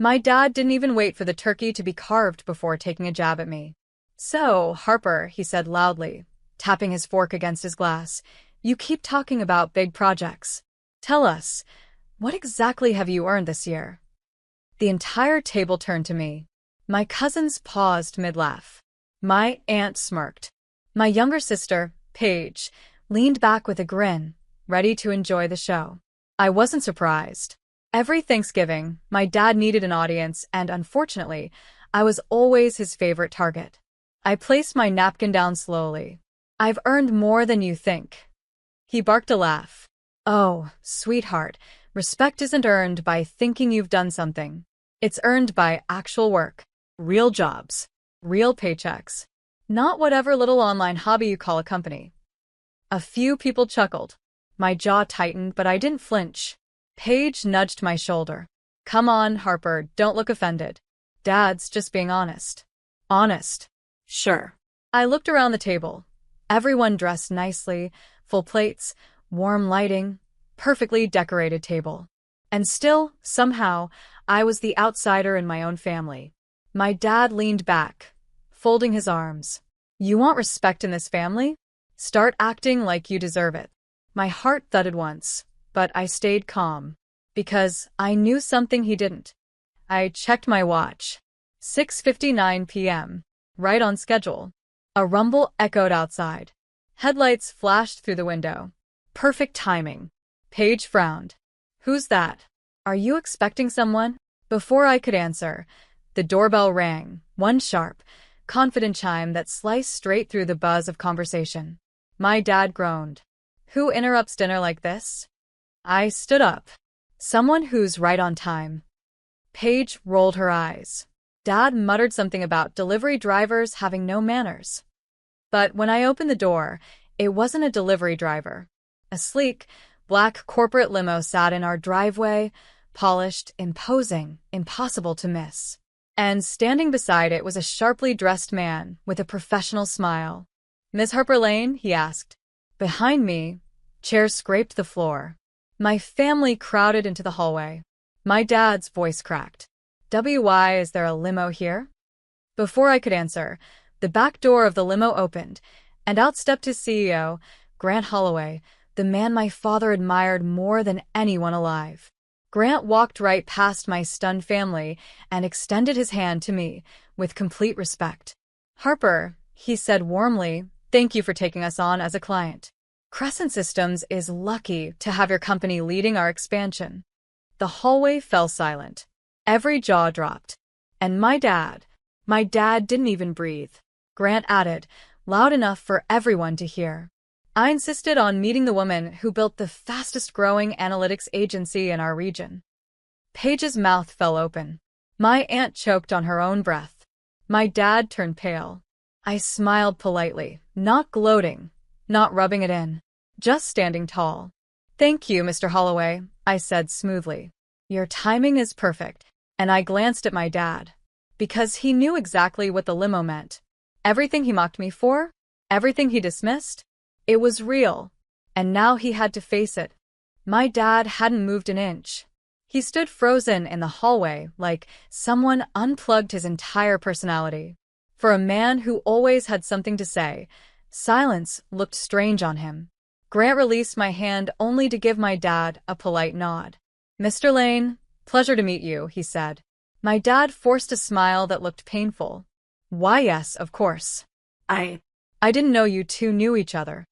My dad didn't even wait for the turkey to be carved before taking a jab at me. "So, Harper," he said loudly, tapping his fork against his glass, "you keep talking about big projects. Tell us, what exactly have you earned this year?" The entire table turned to me. My cousins paused mid-laugh. My aunt smirked. My younger sister, Paige, leaned back with a grin, ready to enjoy the show. I wasn't surprised. Every Thanksgiving, my dad needed an audience, and unfortunately, I was always his favorite target. I placed my napkin down slowly. "I've earned more than you think." He barked a laugh. "Oh, sweetheart, respect isn't earned by thinking you've done something. It's earned by actual work, real jobs, real paychecks, not whatever little online hobby you call a company." A few people chuckled. My jaw tightened, but I didn't flinch. Paige nudged my shoulder. "Come on, Harper, don't look offended. Dad's just being honest." "Honest? Sure." I looked around the table. Everyone dressed nicely, full plates, warm lighting, perfectly decorated table. And still, somehow, I was the outsider in my own family. My dad leaned back, folding his arms. "You want respect in this family? Start acting like you deserve it." My heart thudded once, but I stayed calm, because I knew something he didn't. I checked my watch. 6:59 p.m., right on schedule. A rumble echoed outside. Headlights flashed through the window. Perfect timing. Paige frowned. "Who's that? Are you expecting someone?" Before I could answer, the doorbell rang, one sharp, confident chime that sliced straight through the buzz of conversation. My dad groaned. "Who interrupts dinner like this?" I stood up. "Someone who's right on time." Paige rolled her eyes. Dad muttered something about delivery drivers having no manners. But when I opened the door, it wasn't a delivery driver. A sleek, black corporate limo sat in our driveway, polished, imposing, impossible to miss. And standing beside it was a sharply dressed man with a professional smile. "Miss Harper Lane?" he asked. Behind me, chairs scraped the floor. My family crowded into the hallway. My dad's voice cracked. "Why is there a limo here?" Before I could answer, the back door of the limo opened, and out stepped his CEO, Grant Holloway, the man my father admired more than anyone alive. Grant walked right past my stunned family and extended his hand to me with complete respect. "Harper," he said warmly, "thank you for taking us on as a client. Crescent Systems is lucky to have your company leading our expansion." The hallway fell silent. Every jaw dropped. And my dad didn't even breathe. Grant added, loud enough for everyone to hear, "I insisted on meeting the woman who built the fastest-growing analytics agency in our region." Paige's mouth fell open. My aunt choked on her own breath. My dad turned pale. I smiled politely, not gloating, not rubbing it in, just standing tall. "Thank you, Mr. Holloway," I said smoothly. "Your timing is perfect." And I glanced at my dad, because he knew exactly what the limo meant. Everything he mocked me for, everything he dismissed, it was real, and now he had to face it. My dad hadn't moved an inch. He stood frozen in the hallway like someone unplugged his entire personality. For a man who always had something to say, silence looked strange on him. Grant released my hand only to give my dad a polite nod. "Mr. Lane, pleasure to meet you," he said. My dad forced a smile that looked painful. "Why, yes, of course. I didn't know you two knew each other."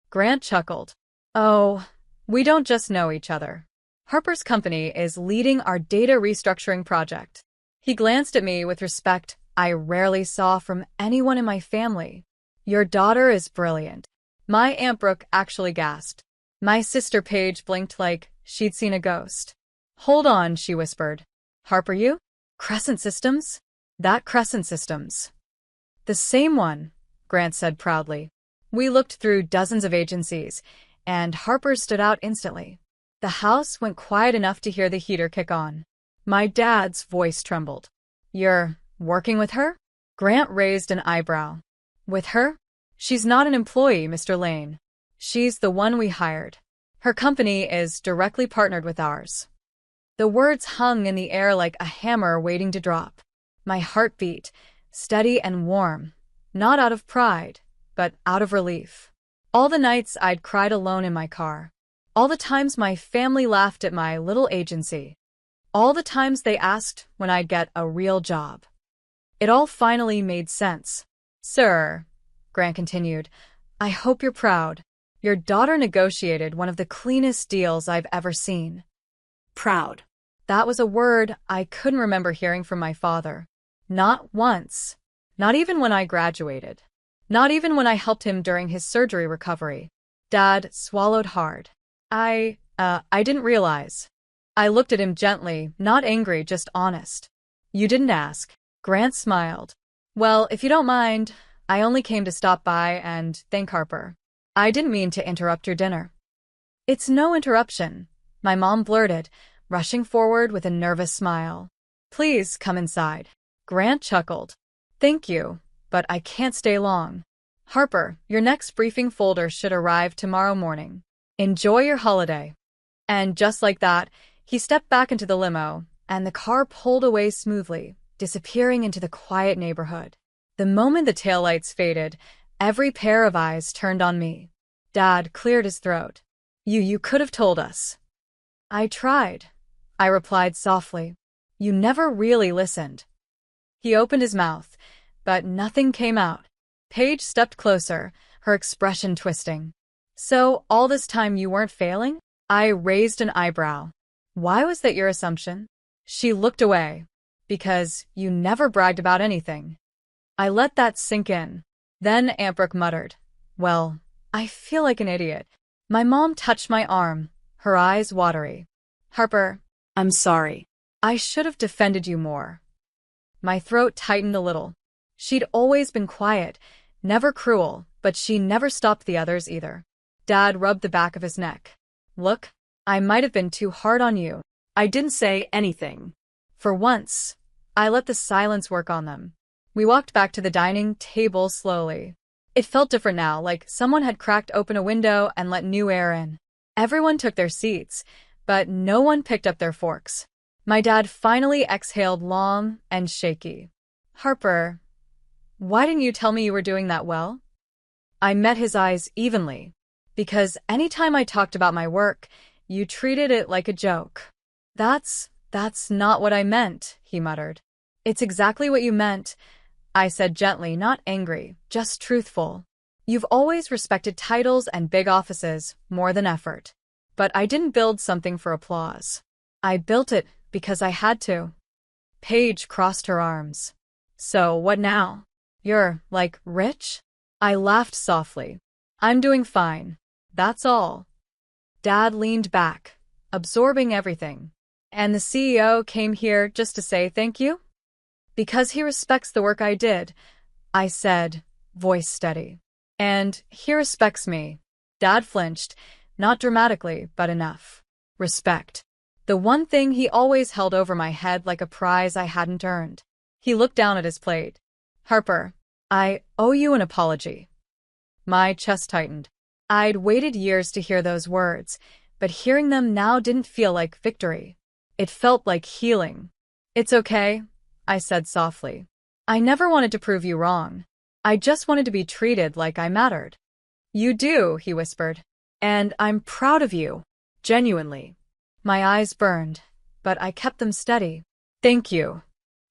Grant chuckled. "Oh, we don't just know each other. Harper's company is leading our data restructuring project." He glanced at me with respect I rarely saw from anyone in my family. "Your daughter is brilliant." My Aunt Brooke actually gasped. My sister Paige blinked like she'd seen a ghost. "Hold on," she whispered. "Harper, you? Crescent Systems?" "That Crescent Systems." "The same one," Grant said proudly. We looked through dozens of agencies, and Harper stood out instantly. The house went quiet enough to hear the heater kick on. My dad's voice trembled. "You're working with her?" Grant raised an eyebrow. "With her? She's not an employee, Mr. Lane. She's the one we hired. Her company is directly partnered with ours." The words hung in the air like a hammer waiting to drop. My heart beat, steady and warm, not out of pride, but out of relief. All the nights I'd cried alone in my car. All the times my family laughed at my little agency. All the times they asked when I'd get a real job. It all finally made sense. Sir, Grant continued, I hope you're proud. Your daughter negotiated one of the cleanest deals I've ever seen. Proud. That was a word I couldn't remember hearing from my father. Not once. Not even when I graduated. Not even when I helped him during his surgery recovery. Dad swallowed hard. I didn't realize. I looked at him gently, not angry, just honest. You didn't ask. Grant smiled. Well, if you don't mind, I only came to stop by and thank Harper. I didn't mean to interrupt your dinner. It's no interruption, my mom blurted, rushing forward with a nervous smile. Please come inside. Grant chuckled. Thank you, but I can't stay long. Harper, your next briefing folder should arrive tomorrow morning. Enjoy your holiday. And just like that, he stepped back into the limo, and the car pulled away smoothly, disappearing into the quiet neighborhood. The moment the taillights faded, every pair of eyes turned on me. Dad cleared his throat. You could have told us. I tried, I replied softly. You never really listened. He opened his mouth, but nothing came out. Paige stepped closer, her expression twisting. So, all this time you weren't failing? I raised an eyebrow. Why was that your assumption? She looked away. Because you never bragged about anything. I let that sink in. Then Aunt Brooke muttered, Well, I feel like an idiot. My mom touched my arm, her eyes watery. Harper, I'm sorry. I should have defended you more. My throat tightened a little. She'd always been quiet, never cruel, but she never stopped the others either. Dad rubbed the back of his neck. Look, I might have been too hard on you. I didn't say anything. For once, I let the silence work on them. We walked back to the dining table slowly. It felt different now, like someone had cracked open a window and let new air in. Everyone took their seats, but no one picked up their forks. My dad finally exhaled long and shaky. Harper, why didn't you tell me you were doing that well? I met his eyes evenly. Because anytime I talked about my work, you treated it like a joke. That's not what I meant, he muttered. It's exactly what you meant, I said gently, not angry, just truthful. You've always respected titles and big offices more than effort. But I didn't build something for applause. I built it because I had to. Paige crossed her arms. So what now? You're, like, rich? I laughed softly. I'm doing fine. That's all. Dad leaned back, absorbing everything. And the CEO came here just to say thank you? Because he respects the work I did, I said, voice steady. And he respects me. Dad flinched, not dramatically, but enough. Respect. The one thing he always held over my head like a prize I hadn't earned. He looked down at his plate. Harper, I owe you an apology. My chest tightened. I'd waited years to hear those words, but hearing them now didn't feel like victory. It felt like healing. It's okay, I said softly. I never wanted to prove you wrong. I just wanted to be treated like I mattered. You do, he whispered. And I'm proud of you. Genuinely. My eyes burned, but I kept them steady. Thank you.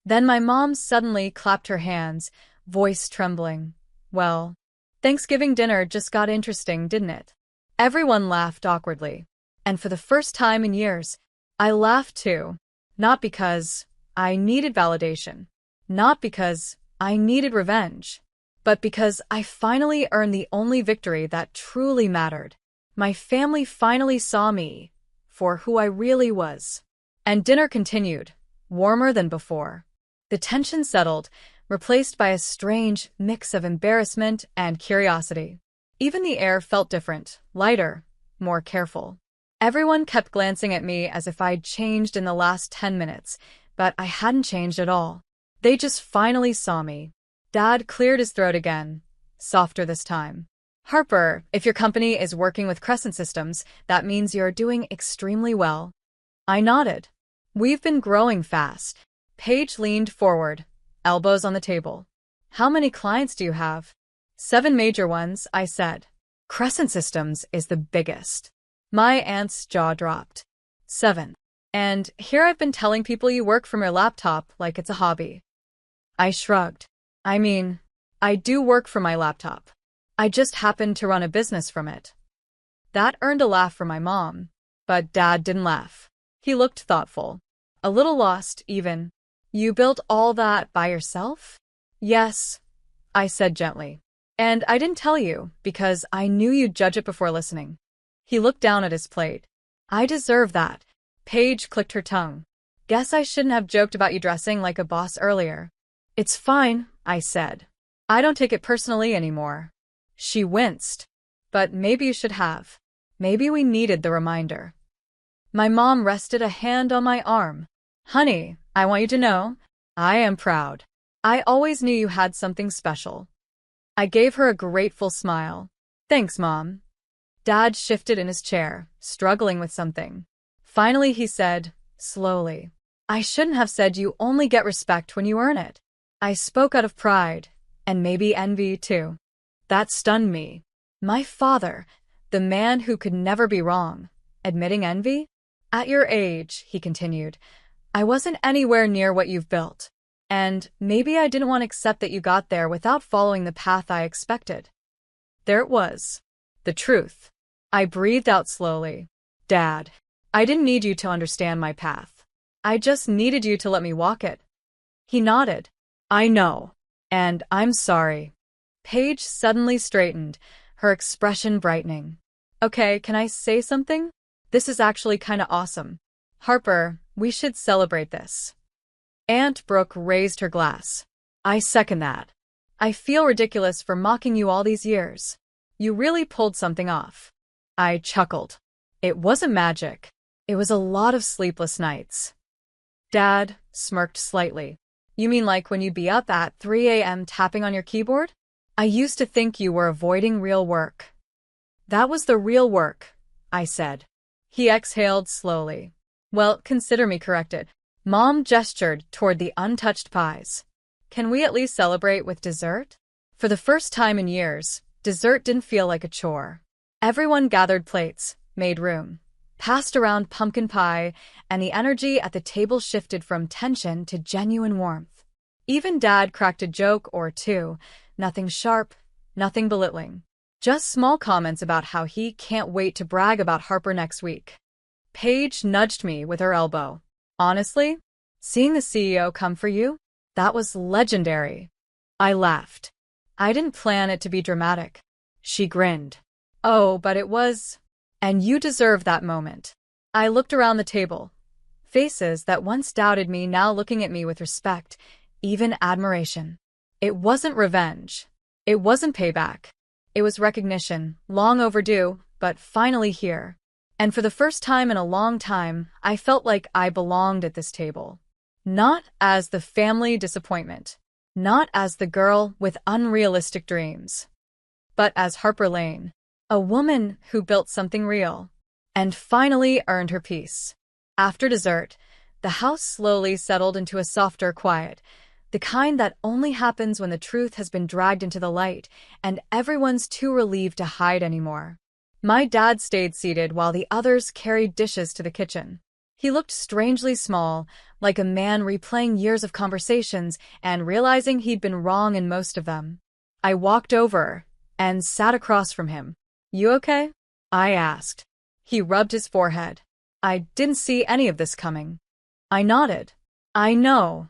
Then my mom suddenly clapped her hands, voice trembling. Well, Thanksgiving dinner just got interesting, didn't it? Everyone laughed awkwardly. And for the first time in years, I laughed too. Not because I needed validation. Not because I needed revenge. But because I finally earned the only victory that truly mattered. My family finally saw me for who I really was. And dinner continued, warmer than before. The tension settled, replaced by a strange mix of embarrassment and curiosity. Even the air felt different, lighter, more careful. Everyone kept glancing at me as if I'd changed in the last 10 minutes, but I hadn't changed at all. They just finally saw me. Dad cleared his throat again, softer this time. Harper, if your company is working with Crescent Systems, that means you're doing extremely well. I nodded. We've been growing fast. Paige leaned forward, elbows on the table. How many clients do you have? 7 major ones, I said. Crescent Systems is the biggest. My aunt's jaw dropped. 7. And here I've been telling people you work from your laptop like it's a hobby. I shrugged. I mean, I do work from my laptop. I just happen to run a business from it. That earned a laugh from my mom, but Dad didn't laugh. He looked thoughtful. A little lost, even. You built all that by yourself? Yes, I said gently. And I didn't tell you, because I knew you'd judge it before listening. He looked down at his plate. I deserve that. Paige clicked her tongue. Guess I shouldn't have joked about you dressing like a boss earlier. It's fine, I said. I don't take it personally anymore. She winced. But maybe you should have. Maybe we needed the reminder. My mom rested a hand on my arm. Honey, I want you to know, I am proud. I always knew you had something special. I gave her a grateful smile. Thanks, Mom. Dad shifted in his chair, struggling with something. Finally, he said, slowly, I shouldn't have said you only get respect when you earn it. I spoke out of pride, and maybe envy too. That stunned me. My father, the man who could never be wrong, admitting envy? At your age, he continued, I wasn't anywhere near what you've built. And maybe I didn't want to accept that you got there without following the path I expected. There it was. The truth. I breathed out slowly. Dad, I didn't need you to understand my path. I just needed you to let me walk it. He nodded. I know. And I'm sorry. Paige suddenly straightened, her expression brightening. Okay, can I say something? This is actually kinda awesome. Harper, we should celebrate this. Aunt Brooke raised her glass. I second that. I feel ridiculous for mocking you all these years. You really pulled something off. I chuckled. It wasn't magic. It was a lot of sleepless nights. Dad smirked slightly. You mean like when you'd be up at 3 a.m. tapping on your keyboard? I used to think you were avoiding real work. That was the real work, I said. He exhaled slowly. Well, consider me corrected. Mom gestured toward the untouched pies. Can we at least celebrate with dessert? For the first time in years, dessert didn't feel like a chore. Everyone gathered plates, made room, passed around pumpkin pie, and the energy at the table shifted from tension to genuine warmth. Even Dad cracked a joke or two, nothing sharp, nothing belittling. Just small comments about how he can't wait to brag about Harper next week. Paige nudged me with her elbow. Honestly, seeing the CEO come for you? That was legendary. I laughed. I didn't plan it to be dramatic. She grinned. Oh, but it was. And you deserve that moment. I looked around the table. Faces that once doubted me now looking at me with respect, even admiration. It wasn't revenge. It wasn't payback. It was recognition, long overdue, but finally here. And for the first time in a long time, I felt like I belonged at this table. Not as the family disappointment. Not as the girl with unrealistic dreams. But as Harper Lane. A woman who built something real. And finally earned her peace. After dessert, the house slowly settled into a softer quiet. The kind that only happens when the truth has been dragged into the light, and everyone's too relieved to hide anymore. My dad stayed seated while the others carried dishes to the kitchen. He looked strangely small, like a man replaying years of conversations and realizing he'd been wrong in most of them. I walked over and sat across from him. You okay? I asked. He rubbed his forehead. I didn't see any of this coming. I nodded. I know.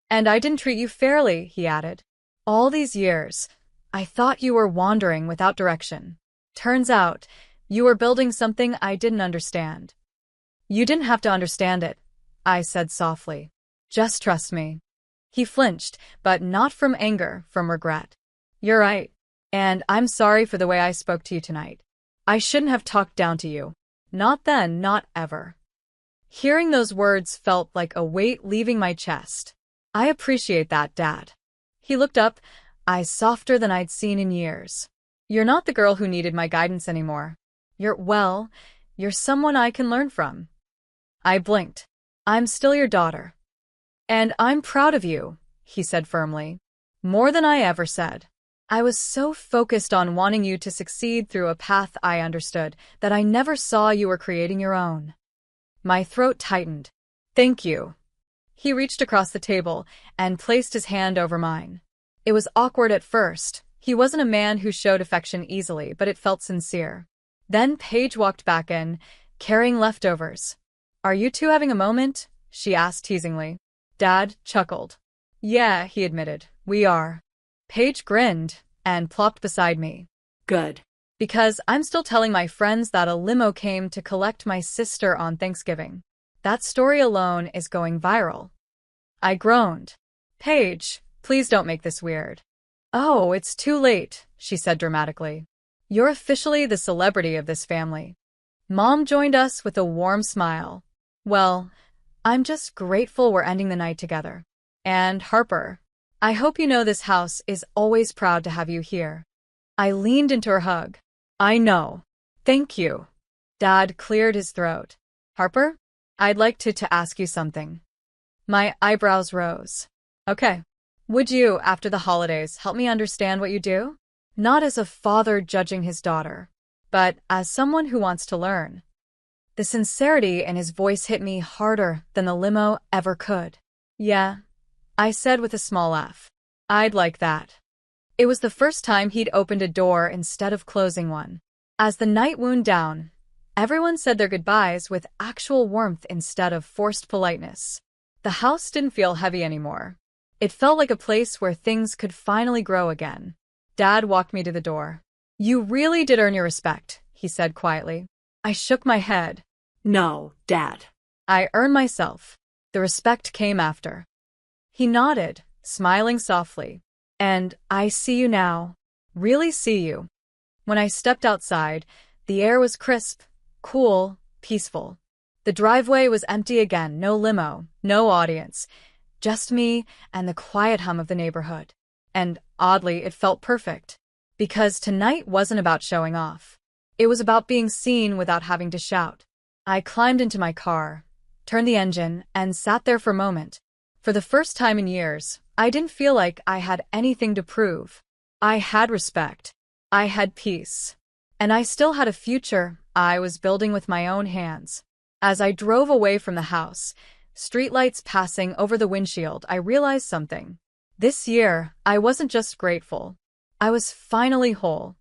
And I didn't treat you fairly, he added. All these years, I thought you were wandering without direction. Turns out, you were building something I didn't understand. You didn't have to understand it, I said softly. Just trust me. He flinched, but not from anger, from regret. You're right. And I'm sorry for the way I spoke to you tonight. I shouldn't have talked down to you. Not then, not ever. Hearing those words felt like a weight leaving my chest. I appreciate that, Dad. He looked up, eyes softer than I'd seen in years. You're not the girl who needed my guidance anymore. You're someone I can learn from. I blinked. I'm still your daughter. And I'm proud of you, he said firmly. More than I ever said. I was so focused on wanting you to succeed through a path I understood that I never saw you were creating your own. My throat tightened. Thank you. He reached across the table and placed his hand over mine. It was awkward at first. He wasn't a man who showed affection easily, but it felt sincere. Then Paige walked back in, carrying leftovers. Are you two having a moment? She asked teasingly. Dad chuckled. Yeah, he admitted, we are. Paige grinned and plopped beside me. Good. Because I'm still telling my friends that a limo came to collect my sister on Thanksgiving. That story alone is going viral. I groaned. Paige, please don't make this weird. Oh, it's too late, she said dramatically. You're officially the celebrity of this family. Mom joined us with a warm smile. Well, I'm just grateful we're ending the night together. And Harper, I hope you know this house is always proud to have you here. I leaned into her hug. I know. Thank you. Dad cleared his throat. Harper, I'd like to ask you something. My eyebrows rose. Okay. Would you, after the holidays, help me understand what you do? Not as a father judging his daughter, but as someone who wants to learn. The sincerity in his voice hit me harder than the limo ever could. Yeah, I said with a small laugh. I'd like that. It was the first time he'd opened a door instead of closing one. As the night wound down, everyone said their goodbyes with actual warmth instead of forced politeness. The house didn't feel heavy anymore. It felt like a place where things could finally grow again. Dad walked me to the door. You really did earn your respect, he said quietly. I shook my head. No, Dad. I earned myself. The respect came after. He nodded, smiling softly. And I see you now. Really see you. When I stepped outside, the air was crisp, cool, peaceful. The driveway was empty again, no limo, no audience. Just me and the quiet hum of the neighborhood. And oddly, it felt perfect. Because tonight wasn't about showing off. It was about being seen without having to shout. I climbed into my car, turned the engine, and sat there for a moment. For the first time in years, I didn't feel like I had anything to prove. I had respect. I had peace. And I still had a future I was building with my own hands. As I drove away from the house, streetlights passing over the windshield, I realized something. This year, I wasn't just grateful. I was finally whole.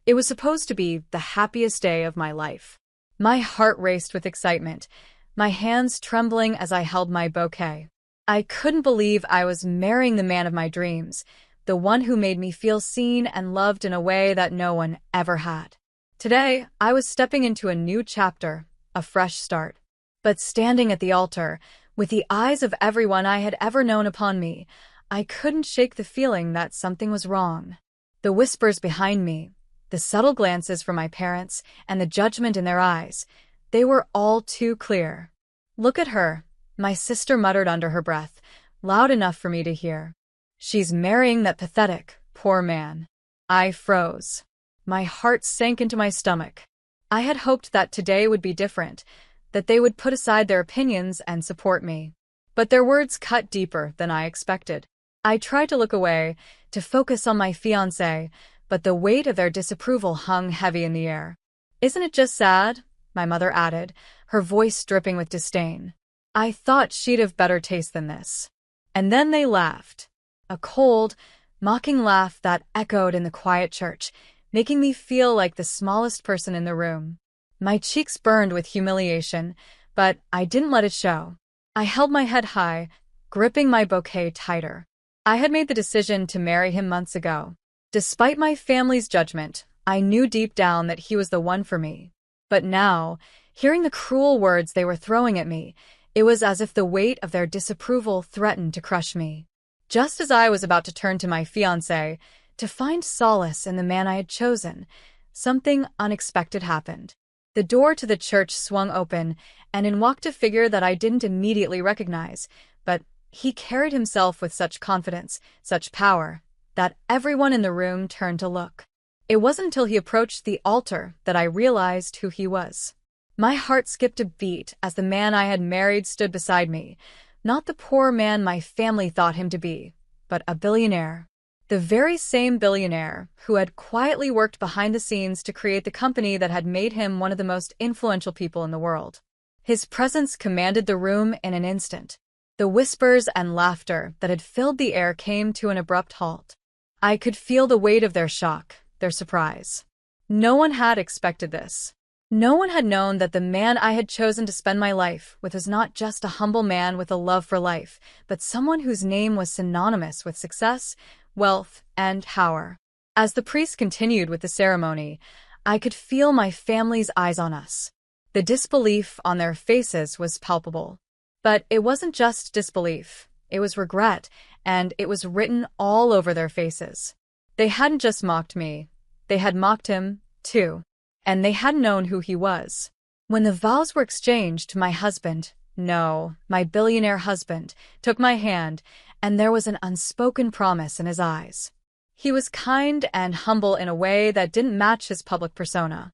It was supposed to be the happiest day of my life. My heart raced with excitement, my hands trembling as I held my bouquet. I couldn't believe I was marrying the man of my dreams, the one who made me feel seen and loved in a way that no one ever had. Today, I was stepping into a new chapter, a fresh start. But standing at the altar, with the eyes of everyone I had ever known upon me, I couldn't shake the feeling that something was wrong. The whispers behind me, the subtle glances from my parents, and the judgment in their eyes, they were all too clear. Look at her, my sister muttered under her breath, loud enough for me to hear. She's marrying that pathetic, poor man. I froze. My heart sank into my stomach. I had hoped that today would be different, that they would put aside their opinions and support me. But their words cut deeper than I expected. I tried to look away, to focus on my fiancé, but the weight of their disapproval hung heavy in the air. Isn't it just sad? My mother added, her voice dripping with disdain. I thought she'd have better taste than this. And then they laughed. A cold, mocking laugh that echoed in the quiet church, making me feel like the smallest person in the room. My cheeks burned with humiliation, but I didn't let it show. I held my head high, gripping my bouquet tighter. I had made the decision to marry him months ago. Despite my family's judgment, I knew deep down that he was the one for me. But now, hearing the cruel words they were throwing at me, it was as if the weight of their disapproval threatened to crush me. Just as I was about to turn to my fiancé, to find solace in the man I had chosen, something unexpected happened. The door to the church swung open, and in walked a figure that I didn't immediately recognize, but he carried himself with such confidence, such power, that everyone in the room turned to look. It wasn't until he approached the altar that I realized who he was. My heart skipped a beat as the man I had married stood beside me, not the poor man my family thought him to be, but a billionaire. The very same billionaire who had quietly worked behind the scenes to create the company that had made him one of the most influential people in the world. His presence commanded the room in an instant. The whispers and laughter that had filled the air came to an abrupt halt. I could feel the weight of their shock, their surprise. No one had expected this. No one had known that the man I had chosen to spend my life with was not just a humble man with a love for life, but someone whose name was synonymous with success, wealth, and power. As the priest continued with the ceremony, I could feel my family's eyes on us. The disbelief on their faces was palpable. But it wasn't just disbelief, it was regret, and it was written all over their faces. They hadn't just mocked me, they had mocked him, too. And they hadn't known who he was. When the vows were exchanged, my husband, no, my billionaire husband, took my hand, and there was an unspoken promise in his eyes. He was kind and humble in a way that didn't match his public persona.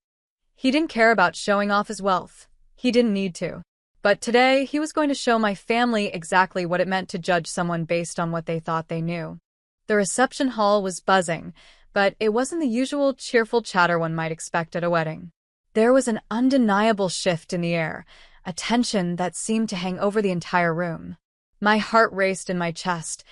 He didn't care about showing off his wealth. He didn't need to. But today, he was going to show my family exactly what it meant to judge someone based on what they thought they knew. The reception hall was buzzing, but it wasn't the usual cheerful chatter one might expect at a wedding. There was an undeniable shift in the air, a tension that seemed to hang over the entire room. My heart raced in my chest,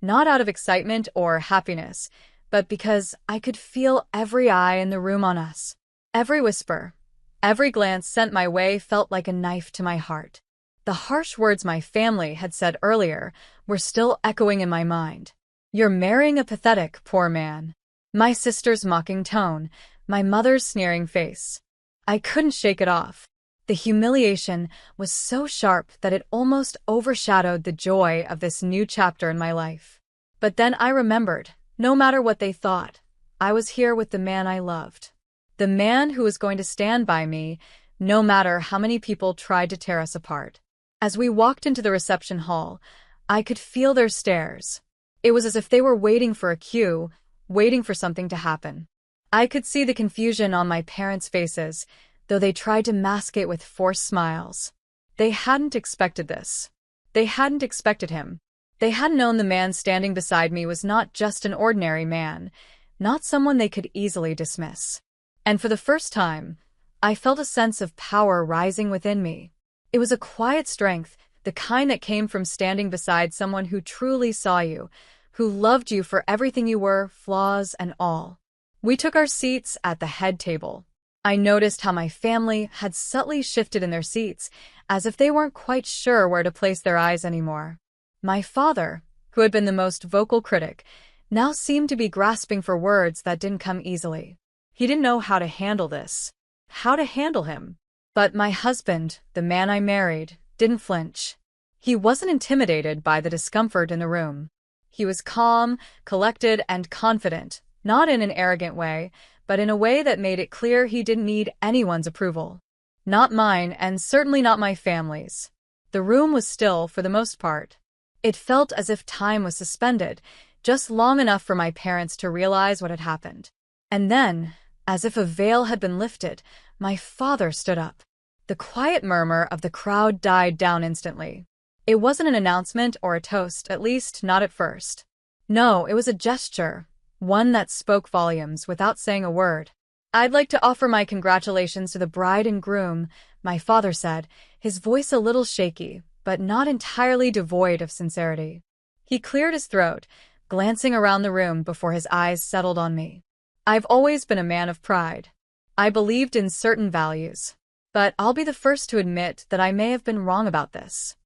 not out of excitement or happiness, but because I could feel every eye in the room on us. Every whisper, every glance sent my way felt like a knife to my heart. The harsh words my family had said earlier were still echoing in my mind. "You're marrying a pathetic, poor man." My sister's mocking tone, my mother's sneering face. I couldn't shake it off. The humiliation was so sharp that it almost overshadowed the joy of this new chapter in my life. But then I remembered, no matter what they thought, I was here with the man I loved. The man who was going to stand by me, no matter how many people tried to tear us apart. As we walked into the reception hall, I could feel their stares. It was as if they were waiting for a cue, waiting for something to happen. I could see the confusion on my parents' faces, though they tried to mask it with forced smiles. They hadn't expected this. They hadn't expected him. They hadn't known the man standing beside me was not just an ordinary man, not someone they could easily dismiss. And for the first time, I felt a sense of power rising within me. It was a quiet strength, the kind that came from standing beside someone who truly saw you, who loved you for everything you were, flaws and all. We took our seats at the head table. I noticed how my family had subtly shifted in their seats, as if they weren't quite sure where to place their eyes anymore. My father, who had been the most vocal critic, now seemed to be grasping for words that didn't come easily. He didn't know how to handle this, how to handle him. But my husband, the man I married, didn't flinch. He wasn't intimidated by the discomfort in the room. He was calm, collected, and confident, not in an arrogant way, but in a way that made it clear he didn't need anyone's approval. Not mine, and certainly not my family's. The room was still for the most part. It felt as if time was suspended, just long enough for my parents to realize what had happened. And then, as if a veil had been lifted, my father stood up. The quiet murmur of the crowd died down instantly. It wasn't an announcement or a toast, at least not at first. No, it was a gesture, one that spoke volumes without saying a word. "I'd like to offer my congratulations to the bride and groom," my father said, his voice a little shaky, but not entirely devoid of sincerity. He cleared his throat, glancing around the room before his eyes settled on me. "I've always been a man of pride. I believed in certain values. But I'll be the first to admit that I may have been wrong about this."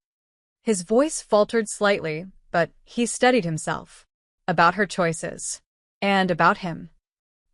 His voice faltered slightly, but he steadied himself. "About her choices. And about him."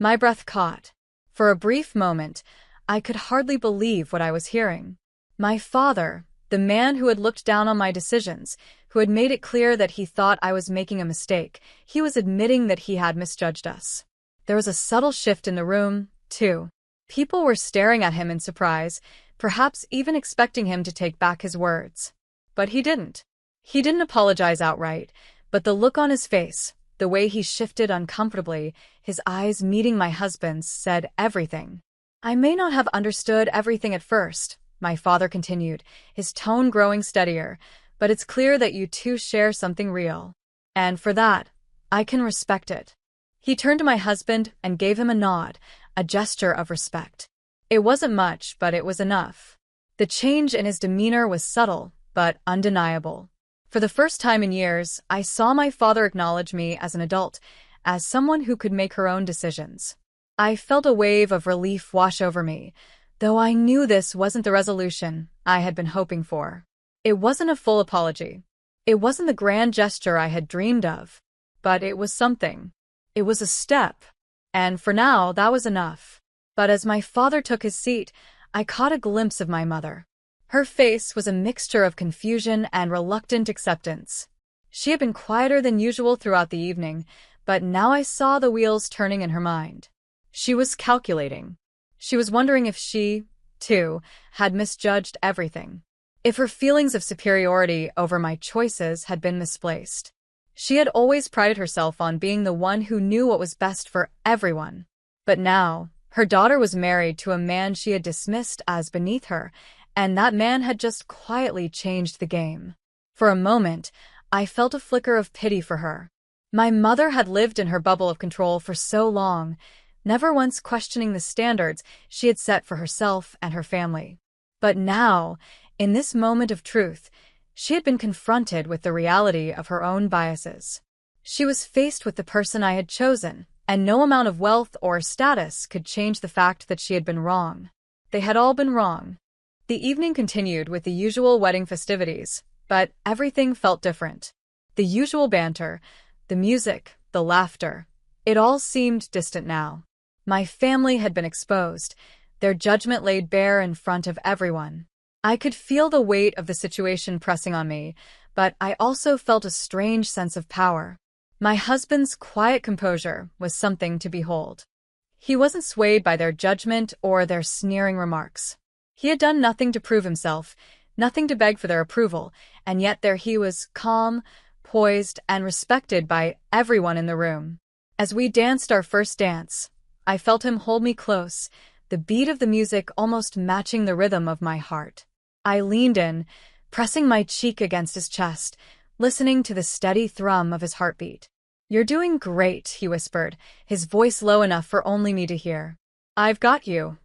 My breath caught. For a brief moment, I could hardly believe what I was hearing. My father, the man who had looked down on my decisions, who had made it clear that he thought I was making a mistake, he was admitting that he had misjudged us. There was a subtle shift in the room, too. People were staring at him in surprise, perhaps even expecting him to take back his words. But he didn't. He didn't apologize outright, but the look on his face, the way he shifted uncomfortably, his eyes meeting my husband's, said everything. I may not have understood everything at first, my father continued, his tone growing steadier, but it's clear that you two share something real. And for that, I can respect it. He turned to my husband and gave him a nod, a gesture of respect. It wasn't much, but it was enough. The change in his demeanor was subtle, but undeniable. For the first time in years, I saw my father acknowledge me as an adult, as someone who could make her own decisions. I felt a wave of relief wash over me, though I knew this wasn't the resolution I had been hoping for. It wasn't a full apology. It wasn't the grand gesture I had dreamed of. But it was something. It was a step. And for now, that was enough. But as my father took his seat, I caught a glimpse of my mother. Her face was a mixture of confusion and reluctant acceptance. She had been quieter than usual throughout the evening, but now I saw the wheels turning in her mind. She was calculating. She was wondering if she, too, had misjudged everything. If her feelings of superiority over my choices had been misplaced. She had always prided herself on being the one who knew what was best for everyone. But now, her daughter was married to a man she had dismissed as beneath her, and that man had just quietly changed the game. For a moment, I felt a flicker of pity for her. My mother had lived in her bubble of control for so long, never once questioning the standards she had set for herself and her family. But now, in this moment of truth, she had been confronted with the reality of her own biases. She was faced with the person I had chosen, and no amount of wealth or status could change the fact that she had been wrong. They had all been wrong. The evening continued with the usual wedding festivities, but everything felt different. The usual banter, the music, the laughter, it all seemed distant now. My family had been exposed, their judgment laid bare in front of everyone. I could feel the weight of the situation pressing on me, but I also felt a strange sense of power. My husband's quiet composure was something to behold. He wasn't swayed by their judgment or their sneering remarks. He had done nothing to prove himself, nothing to beg for their approval, and yet there he was, calm, poised, and respected by everyone in the room. As we danced our first dance, I felt him hold me close, the beat of the music almost matching the rhythm of my heart. I leaned in, pressing my cheek against his chest, listening to the steady thrum of his heartbeat. "You're doing great," he whispered, his voice low enough for only me to hear. "I've got you."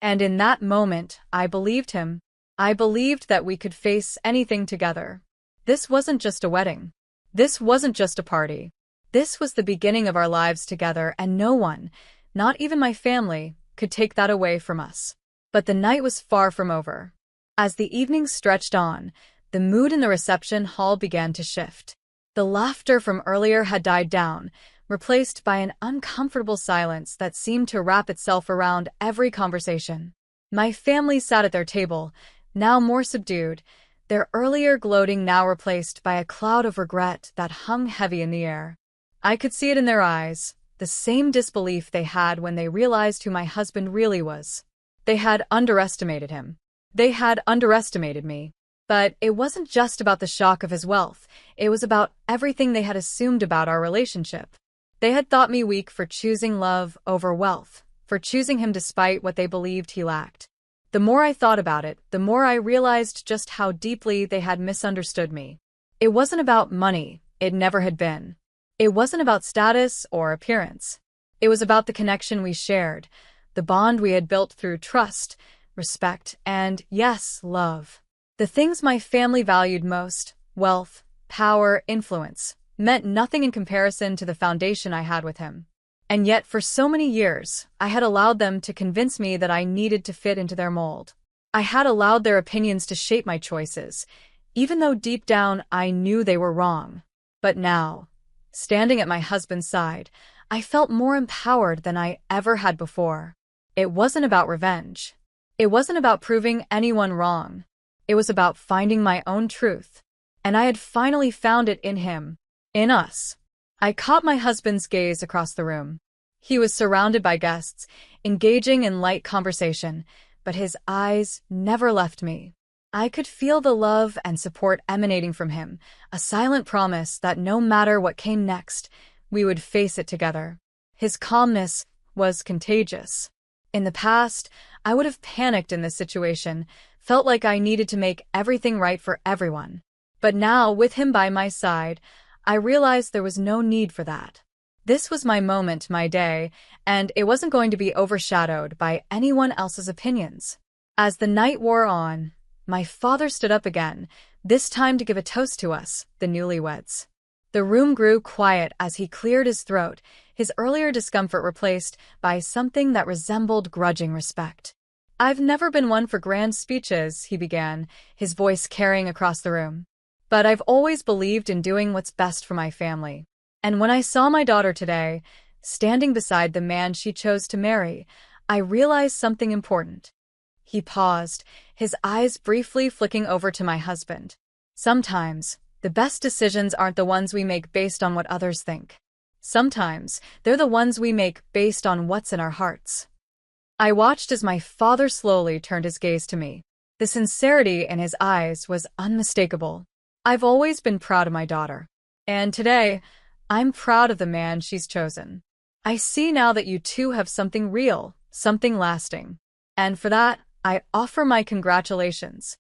And in that moment, I believed him. I believed that we could face anything together. This wasn't just a wedding. This wasn't just a party. This was the beginning of our lives together, and no one, not even my family, could take that away from us. But the night was far from over. As the evening stretched on, the mood in the reception hall began to shift. The laughter from earlier had died down, replaced by an uncomfortable silence that seemed to wrap itself around every conversation. My family sat at their table, now more subdued, their earlier gloating now replaced by a cloud of regret that hung heavy in the air. I could see it in their eyes, the same disbelief they had when they realized who my husband really was. They had underestimated him. They had underestimated me. But it wasn't just about the shock of his wealth, it was about everything they had assumed about our relationship. They had thought me weak for choosing love over wealth, for choosing him despite what they believed he lacked. The more I thought about it, the more I realized just how deeply they had misunderstood me. It wasn't about money, it never had been. It wasn't about status or appearance. It was about the connection we shared, the bond we had built through trust, respect, and, yes, love. The things my family valued most, wealth, power, influence, meant nothing in comparison to the foundation I had with him. And yet, for so many years, I had allowed them to convince me that I needed to fit into their mold. I had allowed their opinions to shape my choices, even though deep down I knew they were wrong. But now, standing at my husband's side, I felt more empowered than I ever had before. It wasn't about revenge. It wasn't about proving anyone wrong. It was about finding my own truth. And I had finally found it in him. In us. I caught my husband's gaze across the room. He was surrounded by guests, engaging in light conversation, but his eyes never left me. I could feel the love and support emanating from him, a silent promise that no matter what came next, we would face it together. His calmness was contagious. In the past, I would have panicked in this situation, felt like I needed to make everything right for everyone. But now, with him by my side, I realized there was no need for that. This was my moment, my day, and it wasn't going to be overshadowed by anyone else's opinions. As the night wore on, my father stood up again, this time to give a toast to us, the newlyweds. The room grew quiet as he cleared his throat, his earlier discomfort replaced by something that resembled grudging respect. "I've never been one for grand speeches," he began, his voice carrying across the room. "But I've always believed in doing what's best for my family. And when I saw my daughter today, standing beside the man she chose to marry, I realized something important." He paused, his eyes briefly flicking over to my husband. "Sometimes, the best decisions aren't the ones we make based on what others think. Sometimes, they're the ones we make based on what's in our hearts." I watched as my father slowly turned his gaze to me. The sincerity in his eyes was unmistakable. "I've always been proud of my daughter. And today, I'm proud of the man she's chosen. I see now that you two have something real, something lasting. And for that, I offer my congratulations."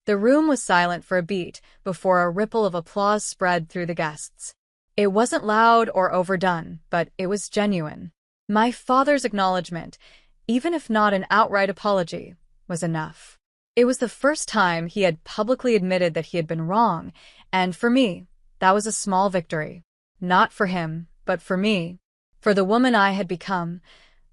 The room was silent for a beat before a ripple of applause spread through the guests. It wasn't loud or overdone, but it was genuine. My father's acknowledgement, even if not an outright apology, was enough. It was the first time he had publicly admitted that he had been wrong, and for me, that was a small victory. Not for him, but for me. For the woman I had become,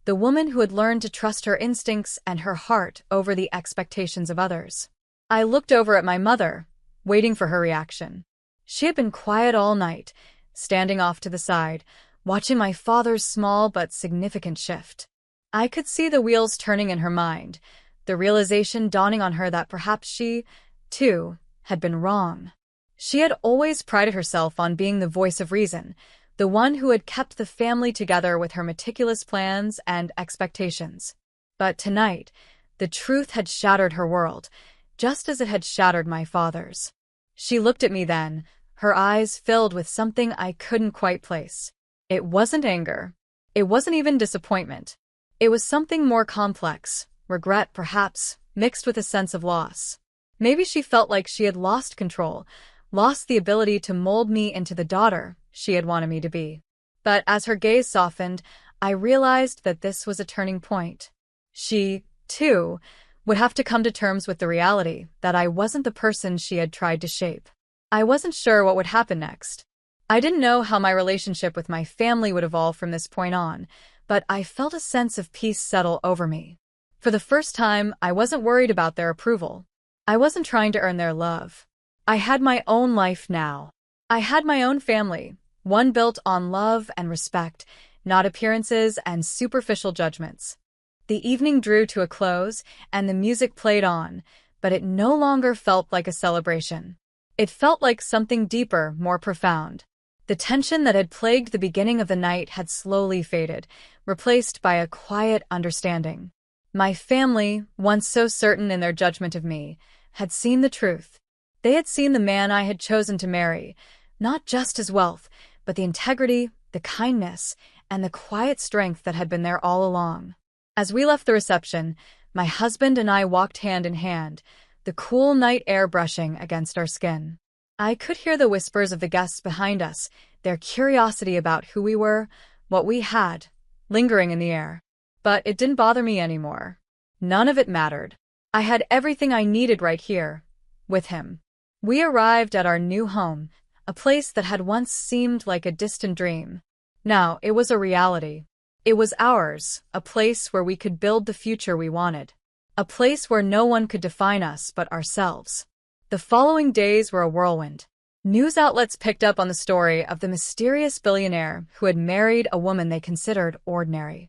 the woman who had learned to trust her instincts and her heart over the expectations of others. I looked over at my mother, waiting for her reaction. She had been quiet all night, standing off to the side, watching my father's small but significant shift. I could see the wheels turning in her mind, the realization dawning on her that perhaps she, too, had been wrong. She had always prided herself on being the voice of reason, the one who had kept the family together with her meticulous plans and expectations. But tonight, the truth had shattered her world, just as it had shattered my father's. She looked at me then, her eyes filled with something I couldn't quite place. It wasn't anger. It wasn't even disappointment. It was something more complex, regret perhaps, mixed with a sense of loss. Maybe she felt like she had lost control, lost the ability to mold me into the daughter she had wanted me to be. But as her gaze softened, I realized that this was a turning point. She, too, would have to come to terms with the reality that I wasn't the person she had tried to shape. I wasn't sure what would happen next. I didn't know how my relationship with my family would evolve from this point on, but I felt a sense of peace settle over me. For the first time, I wasn't worried about their approval. I wasn't trying to earn their love. I had my own life now. I had my own family, one built on love and respect, not appearances and superficial judgments. The evening drew to a close, and the music played on, but it no longer felt like a celebration. It felt like something deeper, more profound. The tension that had plagued the beginning of the night had slowly faded, replaced by a quiet understanding. My family, once so certain in their judgment of me, had seen the truth. They had seen the man I had chosen to marry, not just his wealth, but the integrity, the kindness, and the quiet strength that had been there all along. As we left the reception, my husband and I walked hand in hand, the cool night air brushing against our skin. I could hear the whispers of the guests behind us, their curiosity about who we were, what we had, lingering in the air. But it didn't bother me anymore. None of it mattered. I had everything I needed right here, with him. We arrived at our new home, a place that had once seemed like a distant dream. Now it was a reality. It was ours, a place where we could build the future we wanted. A place where no one could define us but ourselves. The following days were a whirlwind. News outlets picked up on the story of the mysterious billionaire who had married a woman they considered ordinary.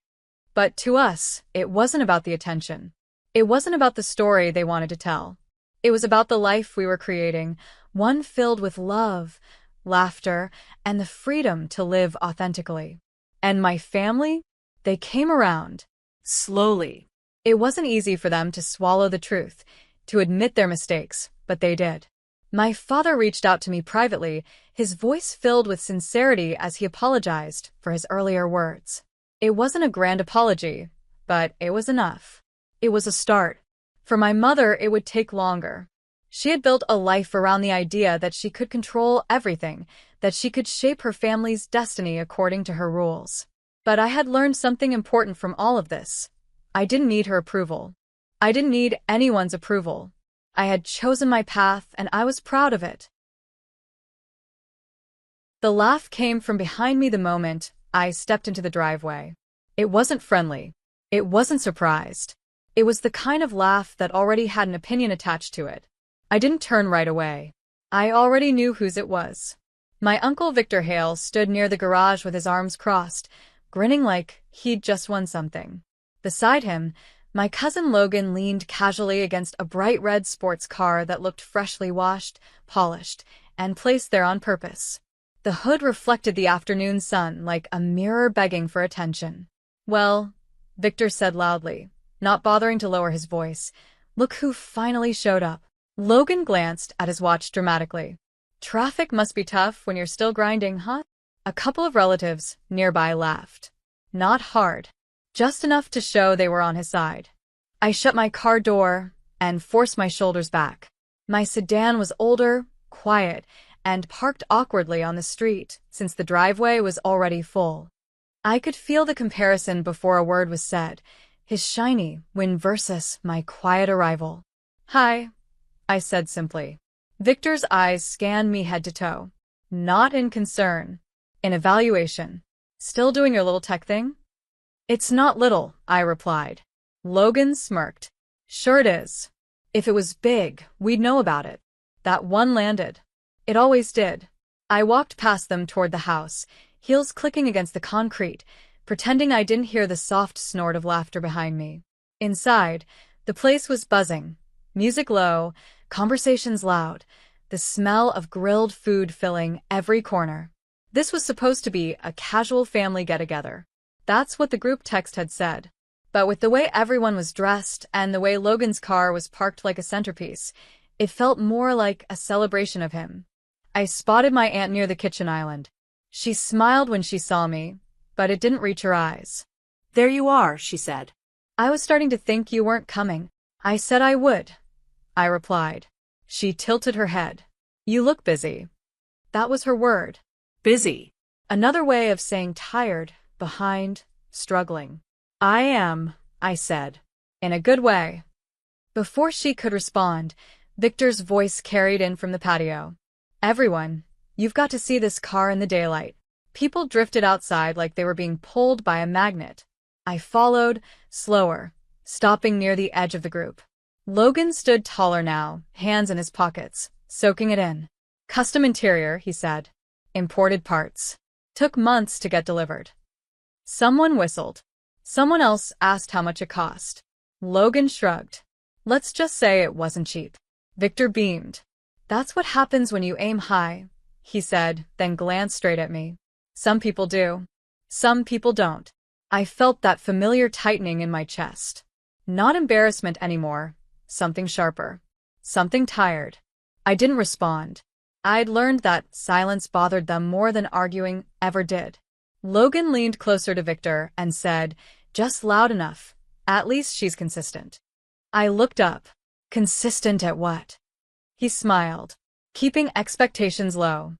But to us, it wasn't about the attention. It wasn't about the story they wanted to tell. It was about the life we were creating, one filled with love, laughter, and the freedom to live authentically. And my family? They came around. Slowly. It wasn't easy for them to swallow the truth, to admit their mistakes, but they did. My father reached out to me privately, his voice filled with sincerity as he apologized for his earlier words. It wasn't a grand apology, but it was enough. It was a start. For my mother, it would take longer. She had built a life around the idea that she could control everything, that she could shape her family's destiny according to her rules. But I had learned something important from all of this. I didn't need her approval. I didn't need anyone's approval. I had chosen my path, and I was proud of it. The laugh came from behind me the moment I stepped into the driveway. It wasn't friendly. It wasn't surprised. It was the kind of laugh that already had an opinion attached to it. I didn't turn right away. I already knew whose it was. My Uncle Victor Hale stood near the garage with his arms crossed, grinning like he'd just won something. Beside him, my cousin Logan leaned casually against a bright red sports car that looked freshly washed, polished, and placed there on purpose. The hood reflected the afternoon sun like a mirror begging for attention. "Well," Victor said loudly, not bothering to lower his voice, "look who finally showed up." Logan glanced at his watch dramatically. "Traffic must be tough when you're still grinding, huh?" A couple of relatives nearby laughed. Not hard. Just enough to show they were on his side. I shut my car door and forced my shoulders back. My sedan was older, quiet, and parked awkwardly on the street since the driveway was already full. I could feel the comparison before a word was said, his shiny win versus my quiet arrival. "Hi," I said simply. Victor's eyes scanned me head to toe. Not in concern. In evaluation. "Still doing your little tech thing?" "It's not little," I replied. Logan smirked. "Sure it is. If it was big, we'd know about it." That one landed. It always did. I walked past them toward the house, heels clicking against the concrete, pretending I didn't hear the soft snort of laughter behind me. Inside, the place was buzzing. Music low, conversations loud, the smell of grilled food filling every corner. This was supposed to be a casual family get-together. That's what the group text had said. But with the way everyone was dressed and the way Logan's car was parked like a centerpiece, it felt more like a celebration of him. I spotted my aunt near the kitchen island. She smiled when she saw me, but it didn't reach her eyes. "There you are," she said. "I was starting to think you weren't coming." "I said I would," I replied. She tilted her head. "You look busy." That was her word. Busy. Another way of saying tired, behind, struggling. "I am," I said. "In a good way." Before she could respond, Victor's voice carried in from the patio. "Everyone, you've got to see this car in the daylight." People drifted outside like they were being pulled by a magnet. I followed, slower, stopping near the edge of the group. Logan stood taller now, hands in his pockets, soaking it in. "Custom interior," he said. "Imported parts. Took months to get delivered." Someone whistled. Someone else asked how much it cost. Logan shrugged. "Let's just say it wasn't cheap." Victor beamed. "That's what happens when you aim high," he said, then glanced straight at me. "Some people do. Some people don't." I felt that familiar tightening in my chest. Not embarrassment anymore. Something sharper. Something tired. I didn't respond. I'd learned that silence bothered them more than arguing ever did. Logan leaned closer to Victor and said, just loud enough, "At least she's consistent." I looked up. Consistent at what? He smiled, keeping expectations low.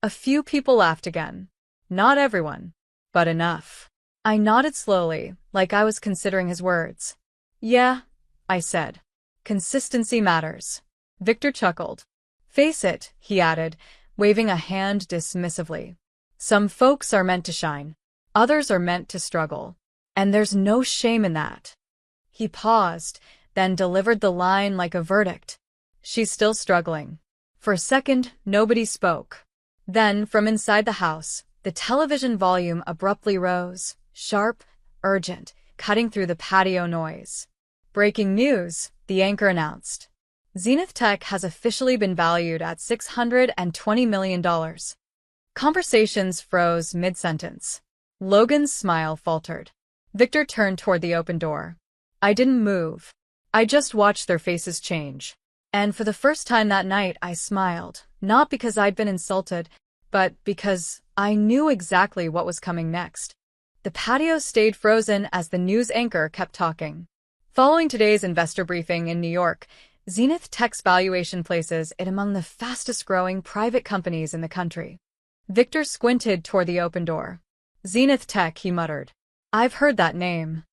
A few people laughed again. Not everyone, but enough. I nodded slowly, like I was considering his words. "Yeah," I said. "Consistency matters." Victor chuckled. "Face it," he added, waving a hand dismissively. "Some folks are meant to shine. Others are meant to struggle. And there's no shame in that." He paused, then delivered the line like a verdict. "She's still struggling." For a second, nobody spoke. Then, from inside the house, the television volume abruptly rose, sharp, urgent, cutting through the patio noise. "Breaking news," the anchor announced. "Zenith Tech has officially been valued at $620 million. Conversations froze mid-sentence. Logan's smile faltered. Victor turned toward the open door. I didn't move. I just watched their faces change. And for the first time that night, I smiled, not because I'd been insulted, but because I knew exactly what was coming next. The patio stayed frozen as the news anchor kept talking. Following today's investor briefing in New York, Zenith Tech's valuation places it among the fastest-growing private companies in the country. Victor squinted toward the open door. Zenith Tech, he muttered. I've heard that name.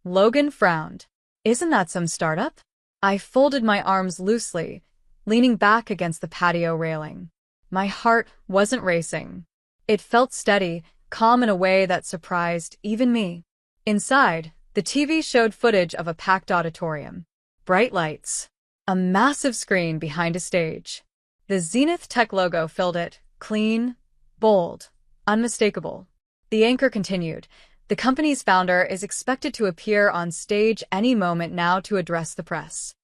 Logan frowned. Isn't that some startup? I folded my arms loosely, leaning back against the patio railing. My heart wasn't racing. It felt steady, calm in a way that surprised even me. Inside, the TV showed footage of a packed auditorium. Bright lights. A massive screen behind a stage. The Zenith Tech logo filled it, clean, bold, unmistakable. The anchor continued. The company's founder is expected to appear on stage any moment now to address the press.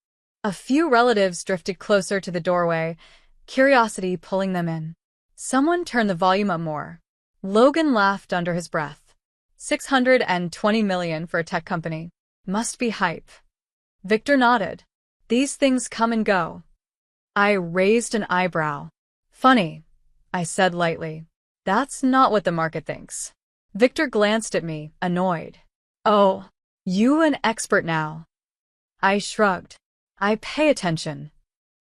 A few relatives drifted closer to the doorway, curiosity pulling them in. Someone turned the volume up more. Logan laughed under his breath. $620 million for a tech company. Must be hype. Victor nodded. These things come and go. I raised an eyebrow. Funny, I said lightly. That's not what the market thinks. Victor glanced at me, annoyed. Oh, you an expert now. I shrugged. I pay attention.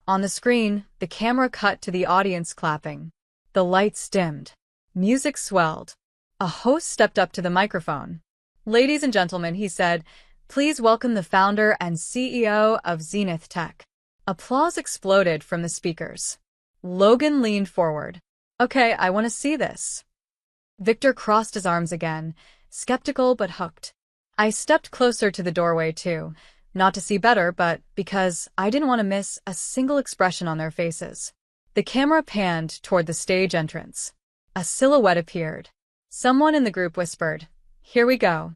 On the screen, the camera cut to the audience clapping. The lights dimmed. Music swelled. A host stepped up to the microphone. Ladies and gentlemen, he said, please welcome the founder and CEO of Zenith Tech. Applause exploded from the speakers. Logan leaned forward. Okay, I want to see this. Victor crossed his arms again, skeptical but hooked. I stepped closer to the doorway too, not to see better, but because I didn't want to miss a single expression on their faces. The camera panned toward the stage entrance. A silhouette appeared. Someone in the group whispered, "Here we go."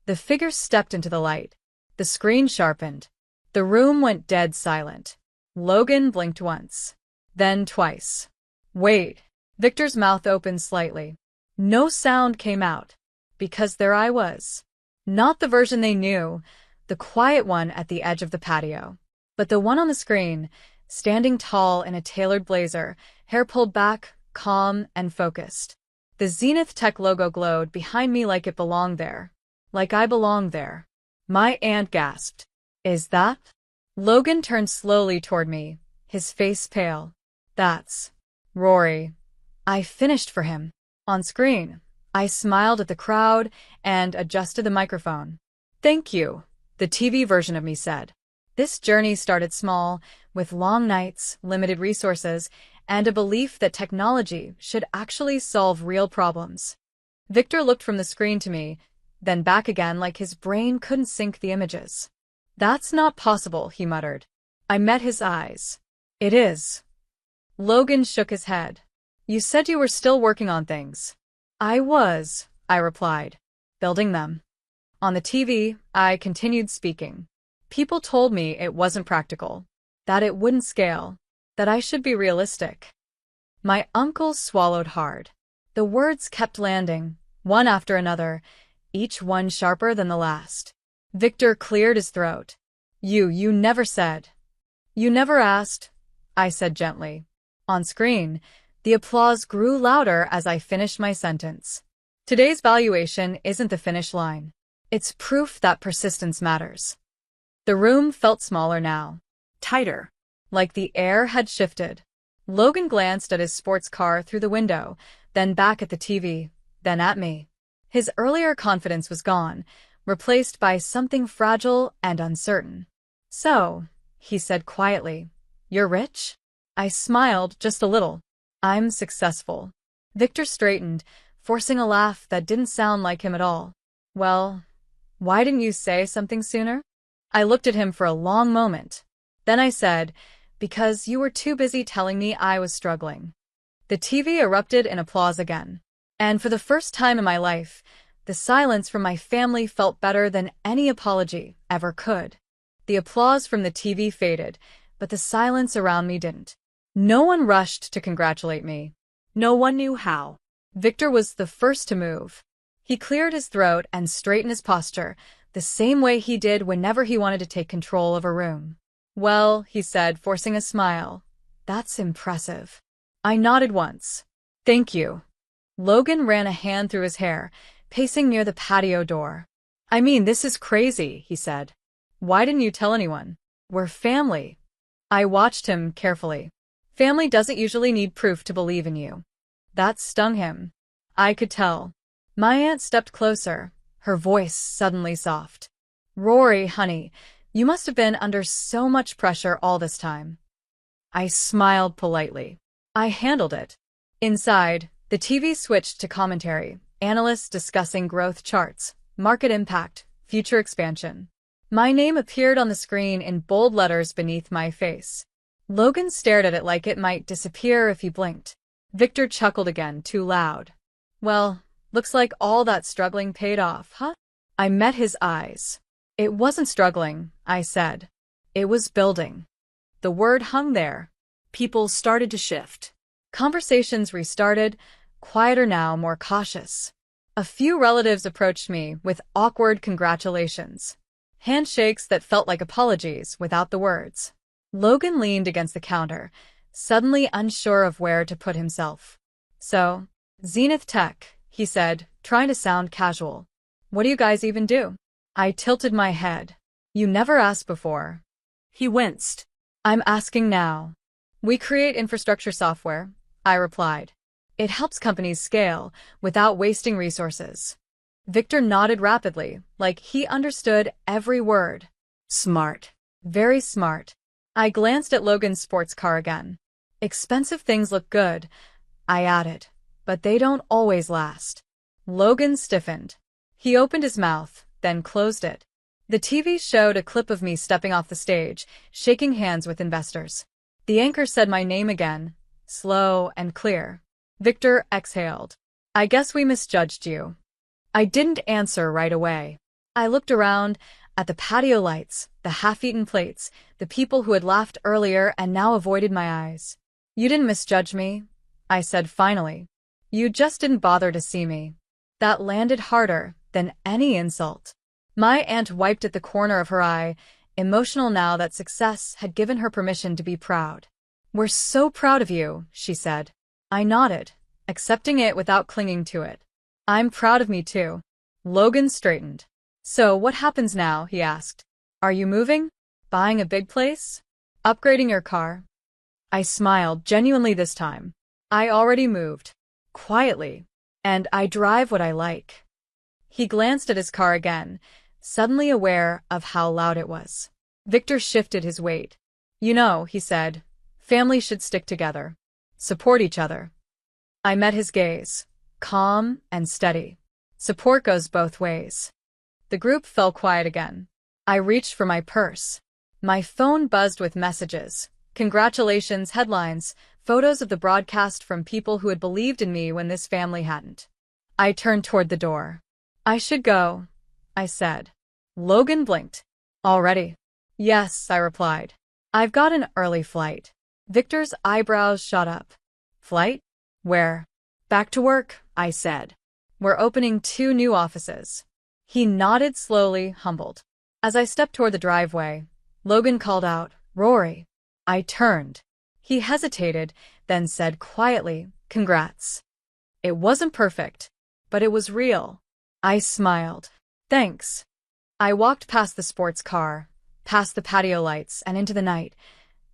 The figure stepped into the light. The screen sharpened. The room went dead silent. Logan blinked once. Then twice. Wait. Victor's mouth opened slightly. No sound came out. Because there I was. Not the version they knew, the quiet one at the edge of the patio. But the one on the screen, standing tall in a tailored blazer, hair pulled back, calm and focused. The Zenith Tech logo glowed behind me like it belonged there. Like I belonged there. My aunt gasped. Is that? Logan turned slowly toward me, his face pale. That's Rory. I finished for him. On screen, I smiled at the crowd and adjusted the microphone. Thank you, the TV version of me said. This journey started small, with long nights, limited resources, and a belief that technology should actually solve real problems. Victor looked from the screen to me, then back again like his brain couldn't sync the images. That's not possible, he muttered. I met his eyes. It is. Logan shook his head. You said you were still working on things. I was, I replied. Building them. On the TV, I continued speaking. People told me it wasn't practical, that it wouldn't scale, that I should be realistic. My uncle swallowed hard. The words kept landing, one after another, each one sharper than the last. Victor cleared his throat. You never said. You never asked, I said gently. On screen, the applause grew louder as I finished my sentence. Today's valuation isn't the finish line. It's proof that persistence matters. The room felt smaller now. Tighter. Like the air had shifted. Logan glanced at his sports car through the window, then back at the TV, then at me. His earlier confidence was gone, replaced by something fragile and uncertain. So, he said quietly, you're rich? I smiled just a little. I'm successful. Victor straightened, forcing a laugh that didn't sound like him at all. Well, why didn't you say something sooner? I looked at him for a long moment. Then I said, because you were too busy telling me I was struggling. The TV erupted in applause again. And for the first time in my life, the silence from my family felt better than any apology ever could. The applause from the TV faded, but the silence around me didn't. No one rushed to congratulate me. No one knew how. Victor was the first to move. He cleared his throat and straightened his posture, the same way he did whenever he wanted to take control of a room. Well, he said, forcing a smile. That's impressive. I nodded once. Thank you. Logan ran a hand through his hair, pacing near the patio door. "I mean, this is crazy," he said. "Why didn't you tell anyone? We're family." I watched him carefully. Family doesn't usually need proof to believe in you. That stung him. I could tell. My aunt stepped closer, her voice suddenly soft. "Rory, honey, you must have been under so much pressure all this time." I smiled politely. I handled it. Inside, the TV switched to commentary, analysts discussing growth charts, market impact, future expansion. My name appeared on the screen in bold letters beneath my face. Logan stared at it like it might disappear if he blinked. Victor chuckled again, too loud. "Well, looks like all that struggling paid off, huh?" I met his eyes. "It wasn't struggling," I said. "It was building." The word hung there. People started to shift. Conversations restarted, quieter now, more cautious. A few relatives approached me with awkward congratulations. Handshakes that felt like apologies without the words. Logan leaned against the counter, suddenly unsure of where to put himself. "So, Zenith Tech," he said, trying to sound casual. "What do you guys even do?" I tilted my head. "You never asked before." He winced. "I'm asking now." "We create infrastructure software," I replied. "It helps companies scale without wasting resources." Victor nodded rapidly, like he understood every word. Smart. Very smart. I glanced at Logan's sports car again. "Expensive things look good," I added, "but they don't always last." Logan stiffened. He opened his mouth, then closed it. The TV showed a clip of me stepping off the stage, shaking hands with investors. The anchor said my name again, slow and clear. Victor exhaled. "I guess we misjudged you." I didn't answer right away. I looked around at the patio lights, the half-eaten plates, the people who had laughed earlier and now avoided my eyes. "You didn't misjudge me," I said finally. "You just didn't bother to see me." That landed harder than any insult. My aunt wiped at the corner of her eye, emotional now that success had given her permission to be proud. "We're so proud of you," she said. I nodded, accepting it without clinging to it. "I'm proud of me too." Logan straightened. "So what happens now?" he asked. "Are you moving? Buying a big place? Upgrading your car?" I smiled, genuinely this time. "I already moved. Quietly. And I drive what I like." He glanced at his car again, suddenly aware of how loud it was. Victor shifted his weight. "You know," he said, "family should stick together. Support each other." I met his gaze, calm and steady. Support goes both ways. The group fell quiet again. I reached for my purse. My phone buzzed with messages, congratulations, headlines, photos of the broadcast from people who had believed in me when this family hadn't. I turned toward the door. "I should go," I said. Logan blinked. "Already?" "Yes," I replied. "I've got an early flight." Victor's eyebrows shot up. "Flight? Where?" "Back to work," I said. "We're opening 2 new offices." He nodded slowly, humbled. As I stepped toward the driveway, Logan called out, "Rory." I turned. He hesitated, then said quietly, "Congrats." It wasn't perfect, but it was real. I smiled. "Thanks." I walked past the sports car, past the patio lights, and into the night,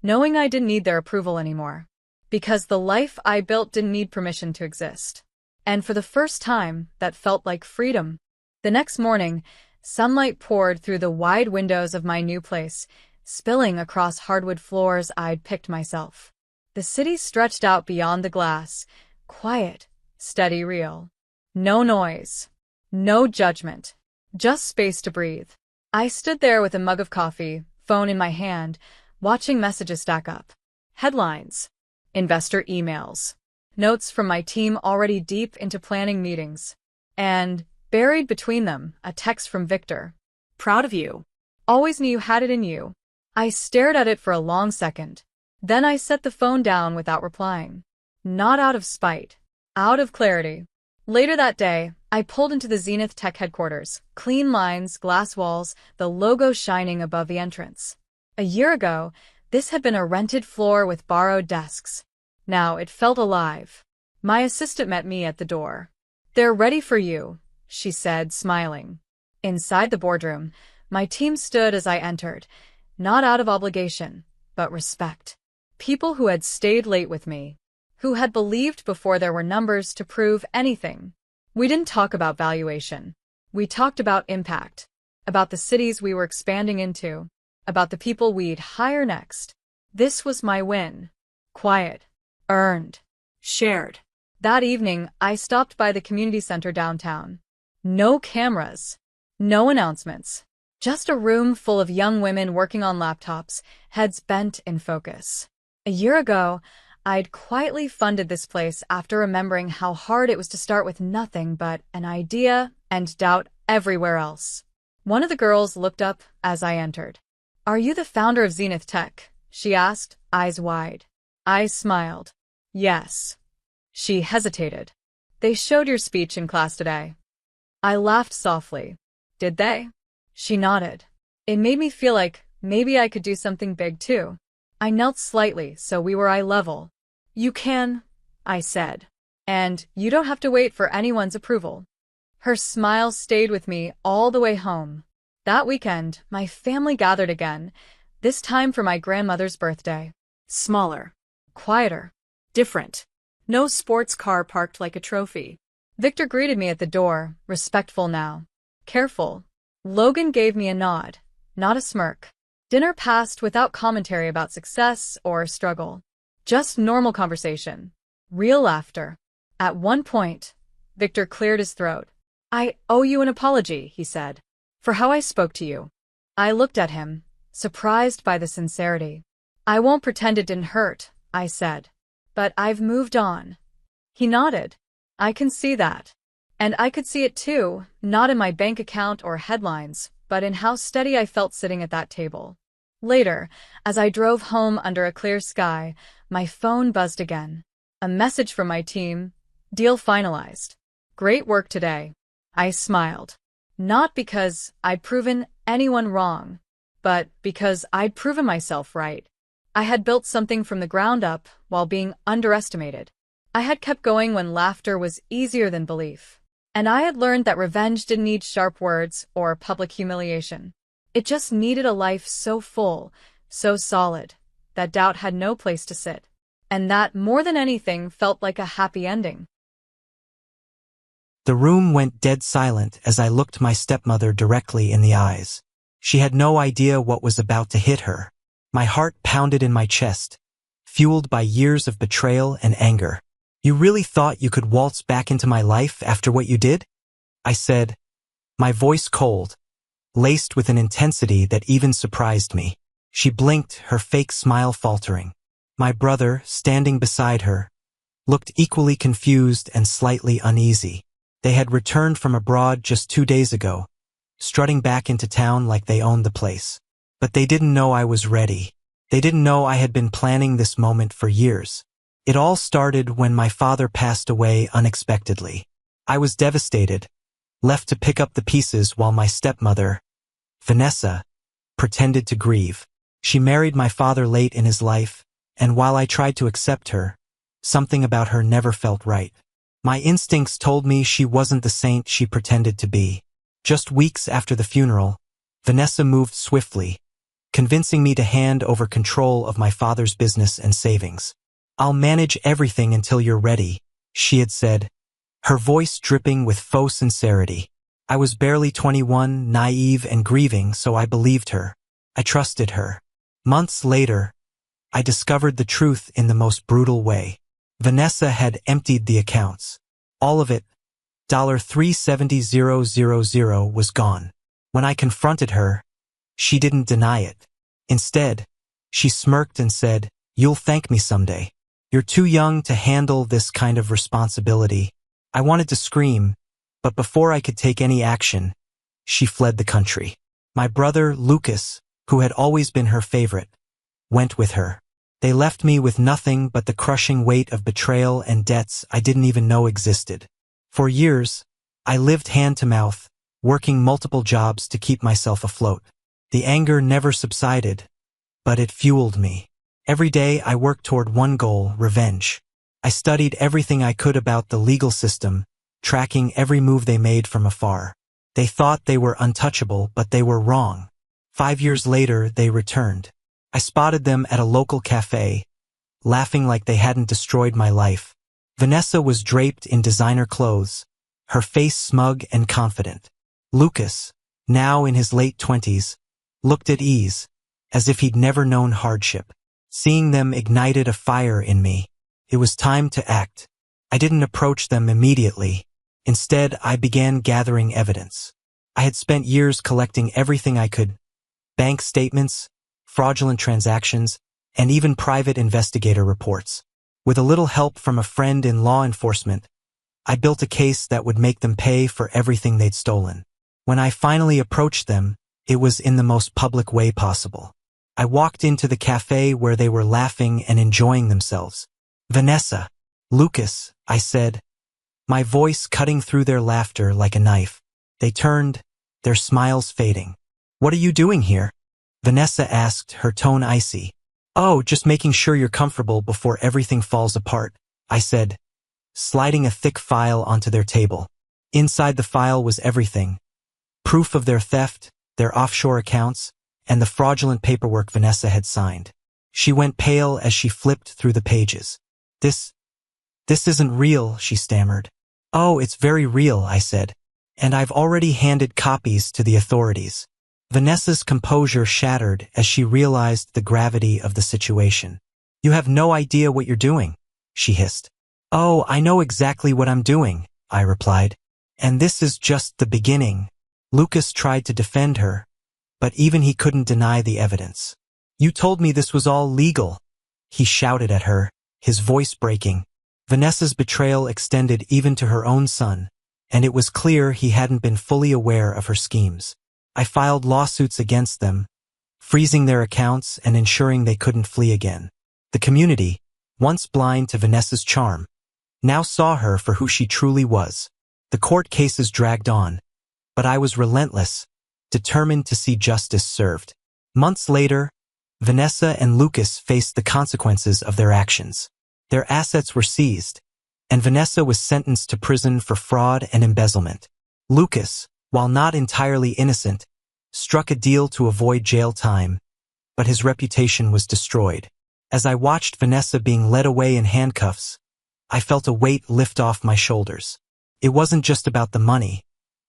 knowing I didn't need their approval anymore. Because the life I built didn't need permission to exist. And for the first time, that felt like freedom. The next morning, sunlight poured through the wide windows of my new place, spilling across hardwood floors I'd picked myself. The city stretched out beyond the glass, quiet, steady, real. No noise. No judgment. Just space to breathe. I stood there with a mug of coffee, phone in my hand, watching messages stack up. Headlines. Investor emails. Notes from my team already deep into planning meetings. And, buried between them, a text from Victor. "Proud of you. Always knew you had it in you." I stared at it for a long second. Then I set the phone down without replying. Not out of spite. Out of clarity. Later that day, I pulled into the Zenith Tech headquarters. Clean lines, glass walls, the logo shining above the entrance. A year ago, this had been a rented floor with borrowed desks. Now it felt alive. My assistant met me at the door. "They're ready for you," she said, smiling. Inside the boardroom, my team stood as I entered, not out of obligation, but respect. People who had stayed late with me, who had believed before there were numbers to prove anything. We didn't talk about valuation. We talked about impact, about the cities we were expanding into, about the people we'd hire next. This was my win. Quiet. Earned. Shared. That evening, I stopped by the community center downtown. No cameras. No announcements. Just a room full of young women working on laptops, heads bent in focus. A year ago, I'd quietly funded this place after remembering how hard it was to start with nothing but an idea and doubt everywhere else. One of the girls looked up as I entered. "Are you the founder of Zenith Tech?" she asked, eyes wide. I smiled. "Yes." She hesitated. "They showed your speech in class today." I laughed softly. "Did they?" She nodded. It made me feel like maybe I could do something big too. I knelt slightly so we were eye level. "You can," I said. "And you don't have to wait for anyone's approval." Her smile stayed with me all the way home. That weekend, my family gathered again, this time for my grandmother's birthday. Smaller. Quieter. Different. No sports car parked like a trophy. Victor greeted me at the door, respectful now. Careful. Logan gave me a nod, not a smirk. Dinner passed without commentary about success or struggle. Just normal conversation. Real laughter. At one point, Victor cleared his throat. "I owe you an apology," he said, "for how I spoke to you." I looked at him, surprised by the sincerity. "I won't pretend it didn't hurt," I said. "But I've moved on." He nodded. "I can see that." And I could see it too, not in my bank account or headlines, but in how steady I felt sitting at that table. Later, as I drove home under a clear sky, my phone buzzed again. A message from my team. "Deal finalized. Great work today." I smiled. Not because I'd proven anyone wrong, but because I'd proven myself right. I had built something from the ground up while being underestimated. I had kept going when laughter was easier than belief. And I had learned that revenge didn't need sharp words or public humiliation. It just needed a life so full, so solid, that doubt had no place to sit. And that, more than anything, felt like a happy ending. The room went dead silent as I looked my stepmother directly in the eyes. She had no idea what was about to hit her. My heart pounded in my chest, fueled by years of betrayal and anger. "You really thought you could waltz back into my life after what you did?" I said, my voice cold, laced with an intensity that even surprised me. She blinked, her fake smile faltering. My brother, standing beside her, looked equally confused and slightly uneasy. They had returned from abroad just 2 days ago, strutting back into town like they owned the place. But they didn't know I was ready. They didn't know I had been planning this moment for years. It all started when my father passed away unexpectedly. I was devastated, left to pick up the pieces while my stepmother, Vanessa, pretended to grieve. She married my father late in his life, and while I tried to accept her, something about her never felt right. My instincts told me she wasn't the saint she pretended to be. Just weeks after the funeral, Vanessa moved swiftly, convincing me to hand over control of my father's business and savings. "I'll manage everything until you're ready," she had said, her voice dripping with faux sincerity. I was barely 21, naive and grieving, so I believed her. I trusted her. Months later, I discovered the truth in the most brutal way. Vanessa had emptied the accounts. All of it, $370,000, was gone. When I confronted her, she didn't deny it. Instead, she smirked and said, "You'll thank me someday. You're too young to handle this kind of responsibility." I wanted to scream, but before I could take any action, she fled the country. My brother, Lucas, who had always been her favorite, went with her. They left me with nothing but the crushing weight of betrayal and debts I didn't even know existed. For years, I lived hand to mouth, working multiple jobs to keep myself afloat. The anger never subsided, but it fueled me. Every day I worked toward one goal: revenge. I studied everything I could about the legal system, tracking every move they made from afar. They thought they were untouchable, but they were wrong. 5 years later, they returned. I spotted them at a local cafe, laughing like they hadn't destroyed my life. Vanessa was draped in designer clothes, her face smug and confident. Lucas, now in his late 20s, looked at ease, as if he'd never known hardship. Seeing them ignited a fire in me. It was time to act. I didn't approach them immediately. Instead, I began gathering evidence. I had spent years collecting everything I could: bank statements, fraudulent transactions, and even private investigator reports. With a little help from a friend in law enforcement, I built a case that would make them pay for everything they'd stolen. When I finally approached them, it was in the most public way possible. I walked into the cafe where they were laughing and enjoying themselves. "Vanessa, Lucas," I said, my voice cutting through their laughter like a knife. They turned, their smiles fading. "What are you doing here?" Vanessa asked, her tone icy. "Oh, just making sure you're comfortable before everything falls apart," I said, sliding a thick file onto their table. Inside the file was everything: proof of their theft, their offshore accounts, and the fraudulent paperwork Vanessa had signed. She went pale as she flipped through the pages. This isn't real," she stammered. "Oh, it's very real," I said, "and I've already handed copies to the authorities." Vanessa's composure shattered as she realized the gravity of the situation. "You have no idea what you're doing," she hissed. "Oh, I know exactly what I'm doing," I replied. "And this is just the beginning." Lucas tried to defend her, but even he couldn't deny the evidence. "You told me this was all legal," he shouted at her, his voice breaking. Vanessa's betrayal extended even to her own son, and it was clear he hadn't been fully aware of her schemes. I filed lawsuits against them, freezing their accounts and ensuring they couldn't flee again. The community, once blind to Vanessa's charm, now saw her for who she truly was. The court cases dragged on, but I was relentless, determined to see justice served. Months later, Vanessa and Lucas faced the consequences of their actions. Their assets were seized, and Vanessa was sentenced to prison for fraud and embezzlement. Lucas, while not entirely innocent, struck a deal to avoid jail time, but his reputation was destroyed. As I watched Vanessa being led away in handcuffs, I felt a weight lift off my shoulders. It wasn't just about the money.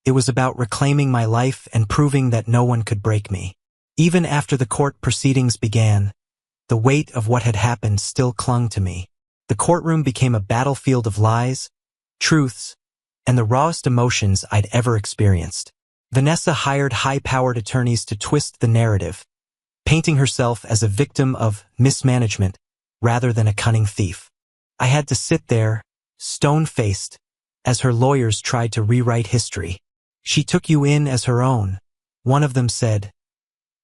It was about reclaiming my life and proving that no one could break me. Even after the court proceedings began, the weight of what had happened still clung to me. The courtroom became a battlefield of lies, truths, and the rawest emotions I'd ever experienced. Vanessa hired high-powered attorneys to twist the narrative, painting herself as a victim of mismanagement rather than a cunning thief. I had to sit there, stone-faced, as her lawyers tried to rewrite history. "She took you in as her own," one of them said,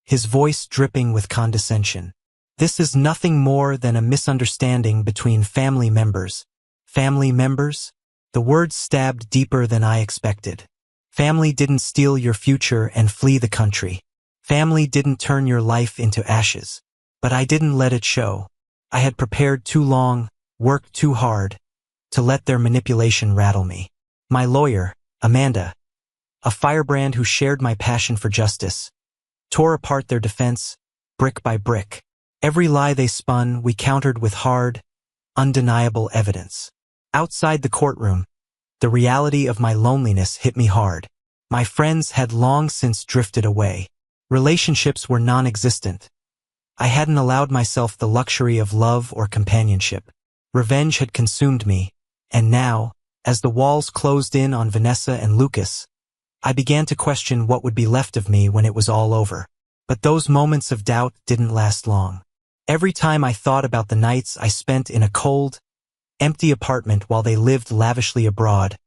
his voice dripping with condescension. "This is nothing more than a misunderstanding between family members." Family members? The words stabbed deeper than I expected. Family didn't steal your future and flee the country. Family didn't turn your life into ashes. But I didn't let it show. I had prepared too long, worked too hard, to let their manipulation rattle me. My lawyer, Amanda, a firebrand who shared my passion for justice, tore apart their defense, brick by brick. Every lie they spun, we countered with hard, undeniable evidence. Outside the courtroom, the reality of my loneliness hit me hard. My friends had long since drifted away. Relationships were non-existent. I hadn't allowed myself the luxury of love or companionship. Revenge had consumed me, and now, as the walls closed in on Vanessa and Lucas, I began to question what would be left of me when it was all over. But those moments of doubt didn't last long. Every time I thought about the nights I spent in a cold, empty apartment while they lived lavishly abroad,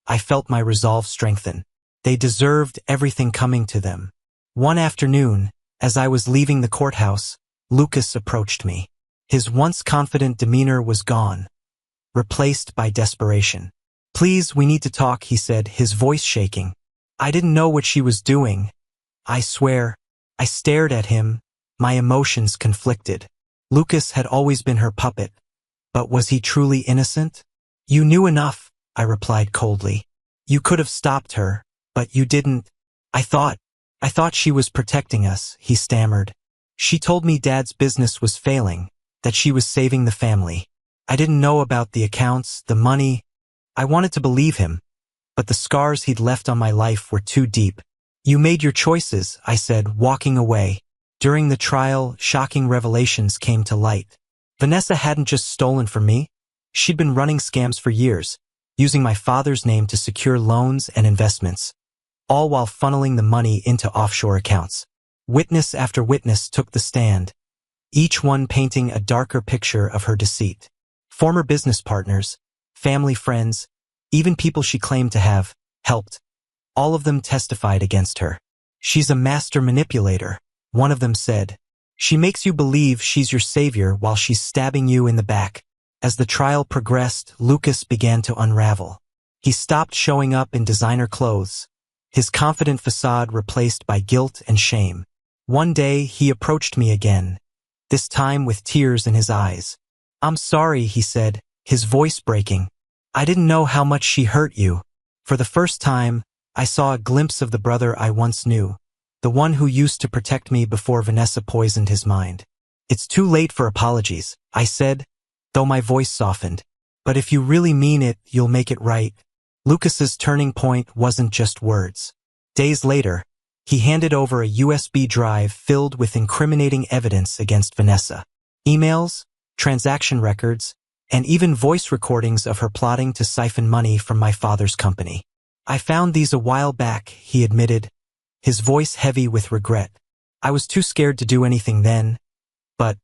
I felt my resolve strengthen. They deserved everything coming to them. One afternoon, as I was leaving the courthouse, Lucas approached me. His once confident demeanor was gone, replaced by desperation. "Please, we need to talk," he said, his voice shaking. I didn't know what she was doing. I swear, I stared at him, my emotions conflicted. Lucas had always been her puppet, but was he truly innocent? "You knew enough," I replied coldly. You could have stopped her, but you didn't. I thought she was protecting us, he stammered. She told me Dad's business was failing, that she was saving the family. I didn't know about the accounts, the money. I wanted to believe him, but the scars he'd left on my life were too deep. You made your choices, I said, walking away. During the trial, shocking revelations came to light. Vanessa hadn't just stolen from me. She'd been running scams for years, using my father's name to secure loans and investments, all while funneling the money into offshore accounts. Witness after witness took the stand, each one painting a darker picture of her deceit. Former business partners, family friends, even people she claimed to have helped. All of them testified against her. She's a master manipulator, one of them said. She makes you believe she's your savior while she's stabbing you in the back. As the trial progressed, Lucas began to unravel. He stopped showing up in designer clothes, his confident facade replaced by guilt and shame. One day, he approached me again, this time with tears in his eyes. I'm sorry, he said, his voice breaking. I didn't know how much she hurt you. For the first time, I saw a glimpse of the brother I once knew, the one who used to protect me before Vanessa poisoned his mind. It's too late for apologies, I said, though my voice softened. But if you really mean it, you'll make it right. Lucas's turning point wasn't just words. Days later, he handed over a USB drive filled with incriminating evidence against Vanessa. Emails, transaction records, and even voice recordings of her plotting to siphon money from my father's company. I found these a while back, he admitted, his voice heavy with regret. I was too scared to do anything then, but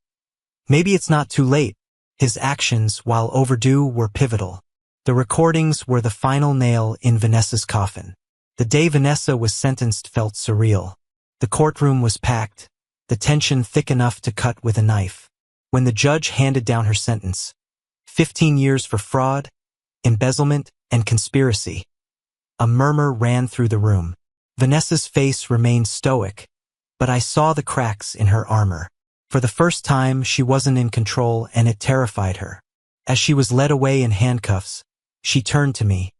maybe it's not too late. His actions, while overdue, were pivotal. The recordings were the final nail in Vanessa's coffin. The day Vanessa was sentenced felt surreal. The courtroom was packed, the tension thick enough to cut with a knife. When the judge handed down her sentence, 15 years for fraud, embezzlement, and conspiracy, a murmur ran through the room. Vanessa's face remained stoic, but I saw the cracks in her armor. For the first time, she wasn't in control, and it terrified her. As she was led away in handcuffs, she turned to me,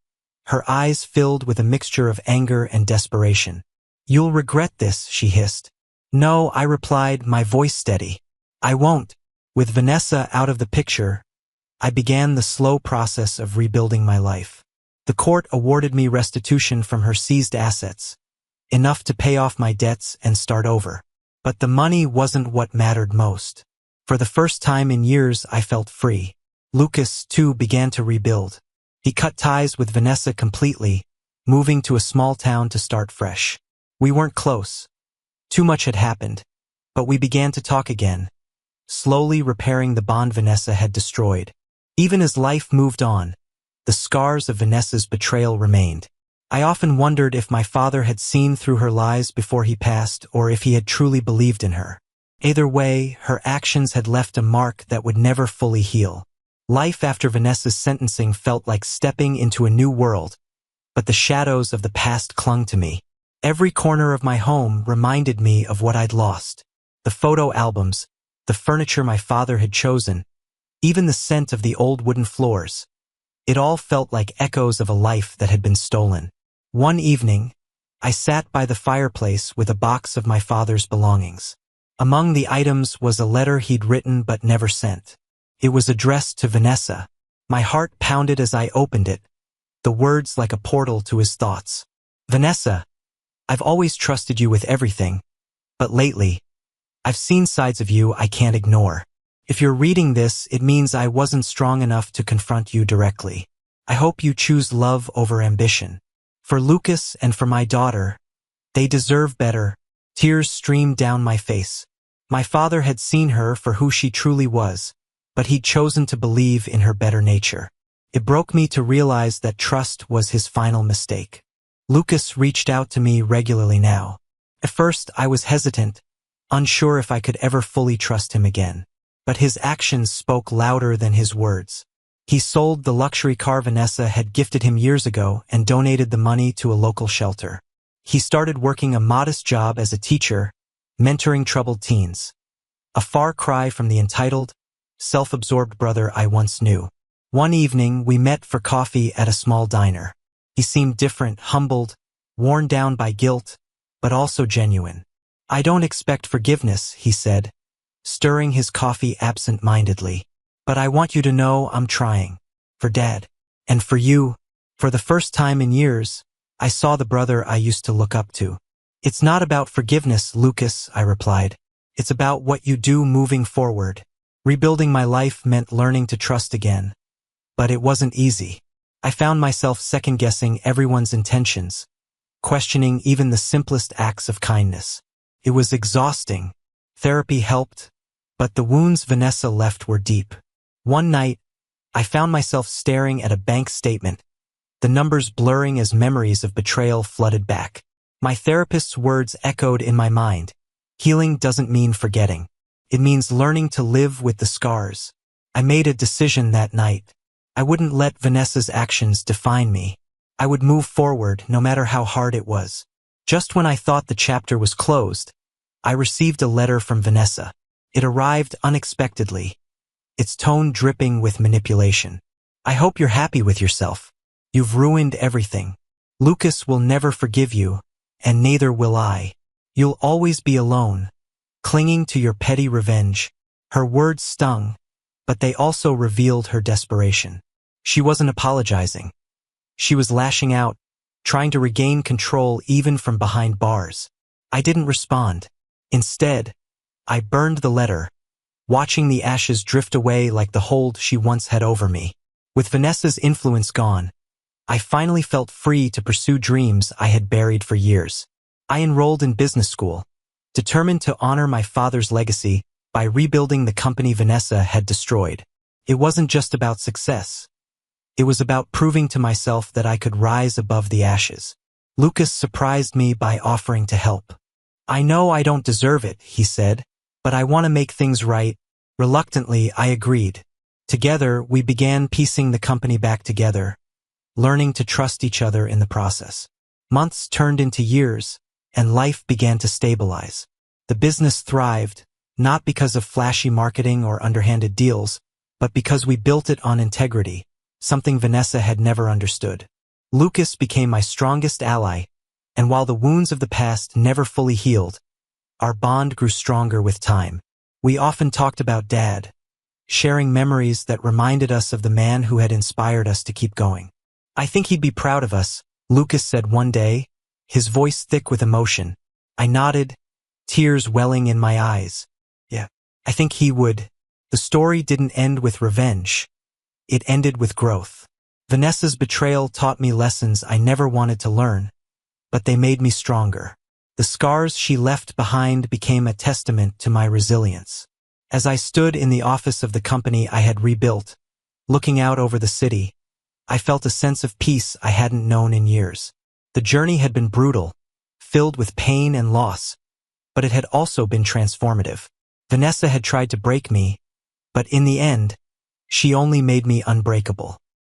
her eyes filled with a mixture of anger and desperation. You'll regret this, she hissed. No, I replied, my voice steady. I won't. With Vanessa out of the picture, I began the slow process of rebuilding my life. The court awarded me restitution from her seized assets, enough to pay off my debts and start over. But the money wasn't what mattered most. For the first time in years, I felt free. Lucas, too, began to rebuild. He cut ties with Vanessa completely, moving to a small town to start fresh. We weren't close. Too much had happened. But we began to talk again, slowly repairing the bond Vanessa had destroyed. Even as life moved on, the scars of Vanessa's betrayal remained. I often wondered if my father had seen through her lies before he passed, or if he had truly believed in her. Either way, her actions had left a mark that would never fully heal. Life after Vanessa's sentencing felt like stepping into a new world, but the shadows of the past clung to me. Every corner of my home reminded me of what I'd lost. The photo albums, the furniture my father had chosen, even the scent of the old wooden floors. It all felt like echoes of a life that had been stolen. One evening, I sat by the fireplace with a box of my father's belongings. Among the items was a letter he'd written but never sent. It was addressed to Vanessa. My heart pounded as I opened it, the words like a portal to his thoughts. Vanessa, I've always trusted you with everything, but lately, I've seen sides of you I can't ignore. If you're reading this, it means I wasn't strong enough to confront you directly. I hope you choose love over ambition. For Lucas and for my daughter, they deserve better. Tears streamed down my face. My father had seen her for who she truly was, but he'd chosen to believe in her better nature. It broke me to realize that trust was his final mistake. Lucas reached out to me regularly now. At first, I was hesitant, unsure if I could ever fully trust him again. But his actions spoke louder than his words. He sold the luxury car Vanessa had gifted him years ago and donated the money to a local shelter. He started working a modest job as a teacher, mentoring troubled teens. A far cry from the entitled, self-absorbed brother I once knew. One evening, we met for coffee at a small diner. He seemed different, humbled, worn down by guilt, but also genuine. "I don't expect forgiveness," he said, stirring his coffee absent-mindedly. "But I want you to know I'm trying. For Dad. And for you." For the first time in years, I saw the brother I used to look up to. "It's not about forgiveness, Lucas," I replied. "It's about what you do moving forward." Rebuilding my life meant learning to trust again. But it wasn't easy. I found myself second-guessing everyone's intentions, questioning even the simplest acts of kindness. It was exhausting. Therapy helped, but the wounds Vanessa left were deep. One night, I found myself staring at a bank statement, the numbers blurring as memories of betrayal flooded back. My therapist's words echoed in my mind. Healing doesn't mean forgetting. It means learning to live with the scars. I made a decision that night. I wouldn't let Vanessa's actions define me. I would move forward, no matter how hard it was. Just when I thought the chapter was closed, I received a letter from Vanessa. It arrived unexpectedly, its tone dripping with manipulation. "I hope you're happy with yourself. You've ruined everything. Lucas will never forgive you, and neither will I. You'll always be alone, clinging to your petty revenge." Her words stung, but they also revealed her desperation. She wasn't apologizing. She was lashing out, trying to regain control even from behind bars. I didn't respond. Instead, I burned the letter, watching the ashes drift away like the hold she once had over me. With Vanessa's influence gone, I finally felt free to pursue dreams I had buried for years. I enrolled in business school, determined to honor my father's legacy by rebuilding the company Vanessa had destroyed. It wasn't just about success. It was about proving to myself that I could rise above the ashes. Lucas surprised me by offering to help. "I know I don't deserve it," he said, "but I want to make things right." Reluctantly, I agreed. Together, we began piecing the company back together, learning to trust each other in the process. Months turned into years, and life began to stabilize. The business thrived, not because of flashy marketing or underhanded deals, but because we built it on integrity, something Vanessa had never understood. Lucas became my strongest ally, and while the wounds of the past never fully healed, our bond grew stronger with time. We often talked about Dad, sharing memories that reminded us of the man who had inspired us to keep going. "I think he'd be proud of us," Lucas said one day, his voice thick with emotion. I nodded, tears welling in my eyes. "Yeah, I think he would." The story didn't end with revenge. It ended with growth. Vanessa's betrayal taught me lessons I never wanted to learn, but they made me stronger. The scars she left behind became a testament to my resilience. As I stood in the office of the company I had rebuilt, looking out over the city, I felt a sense of peace I hadn't known in years. The journey had been brutal, filled with pain and loss, but it had also been transformative. Vanessa had tried to break me, but in the end, she only made me unbreakable.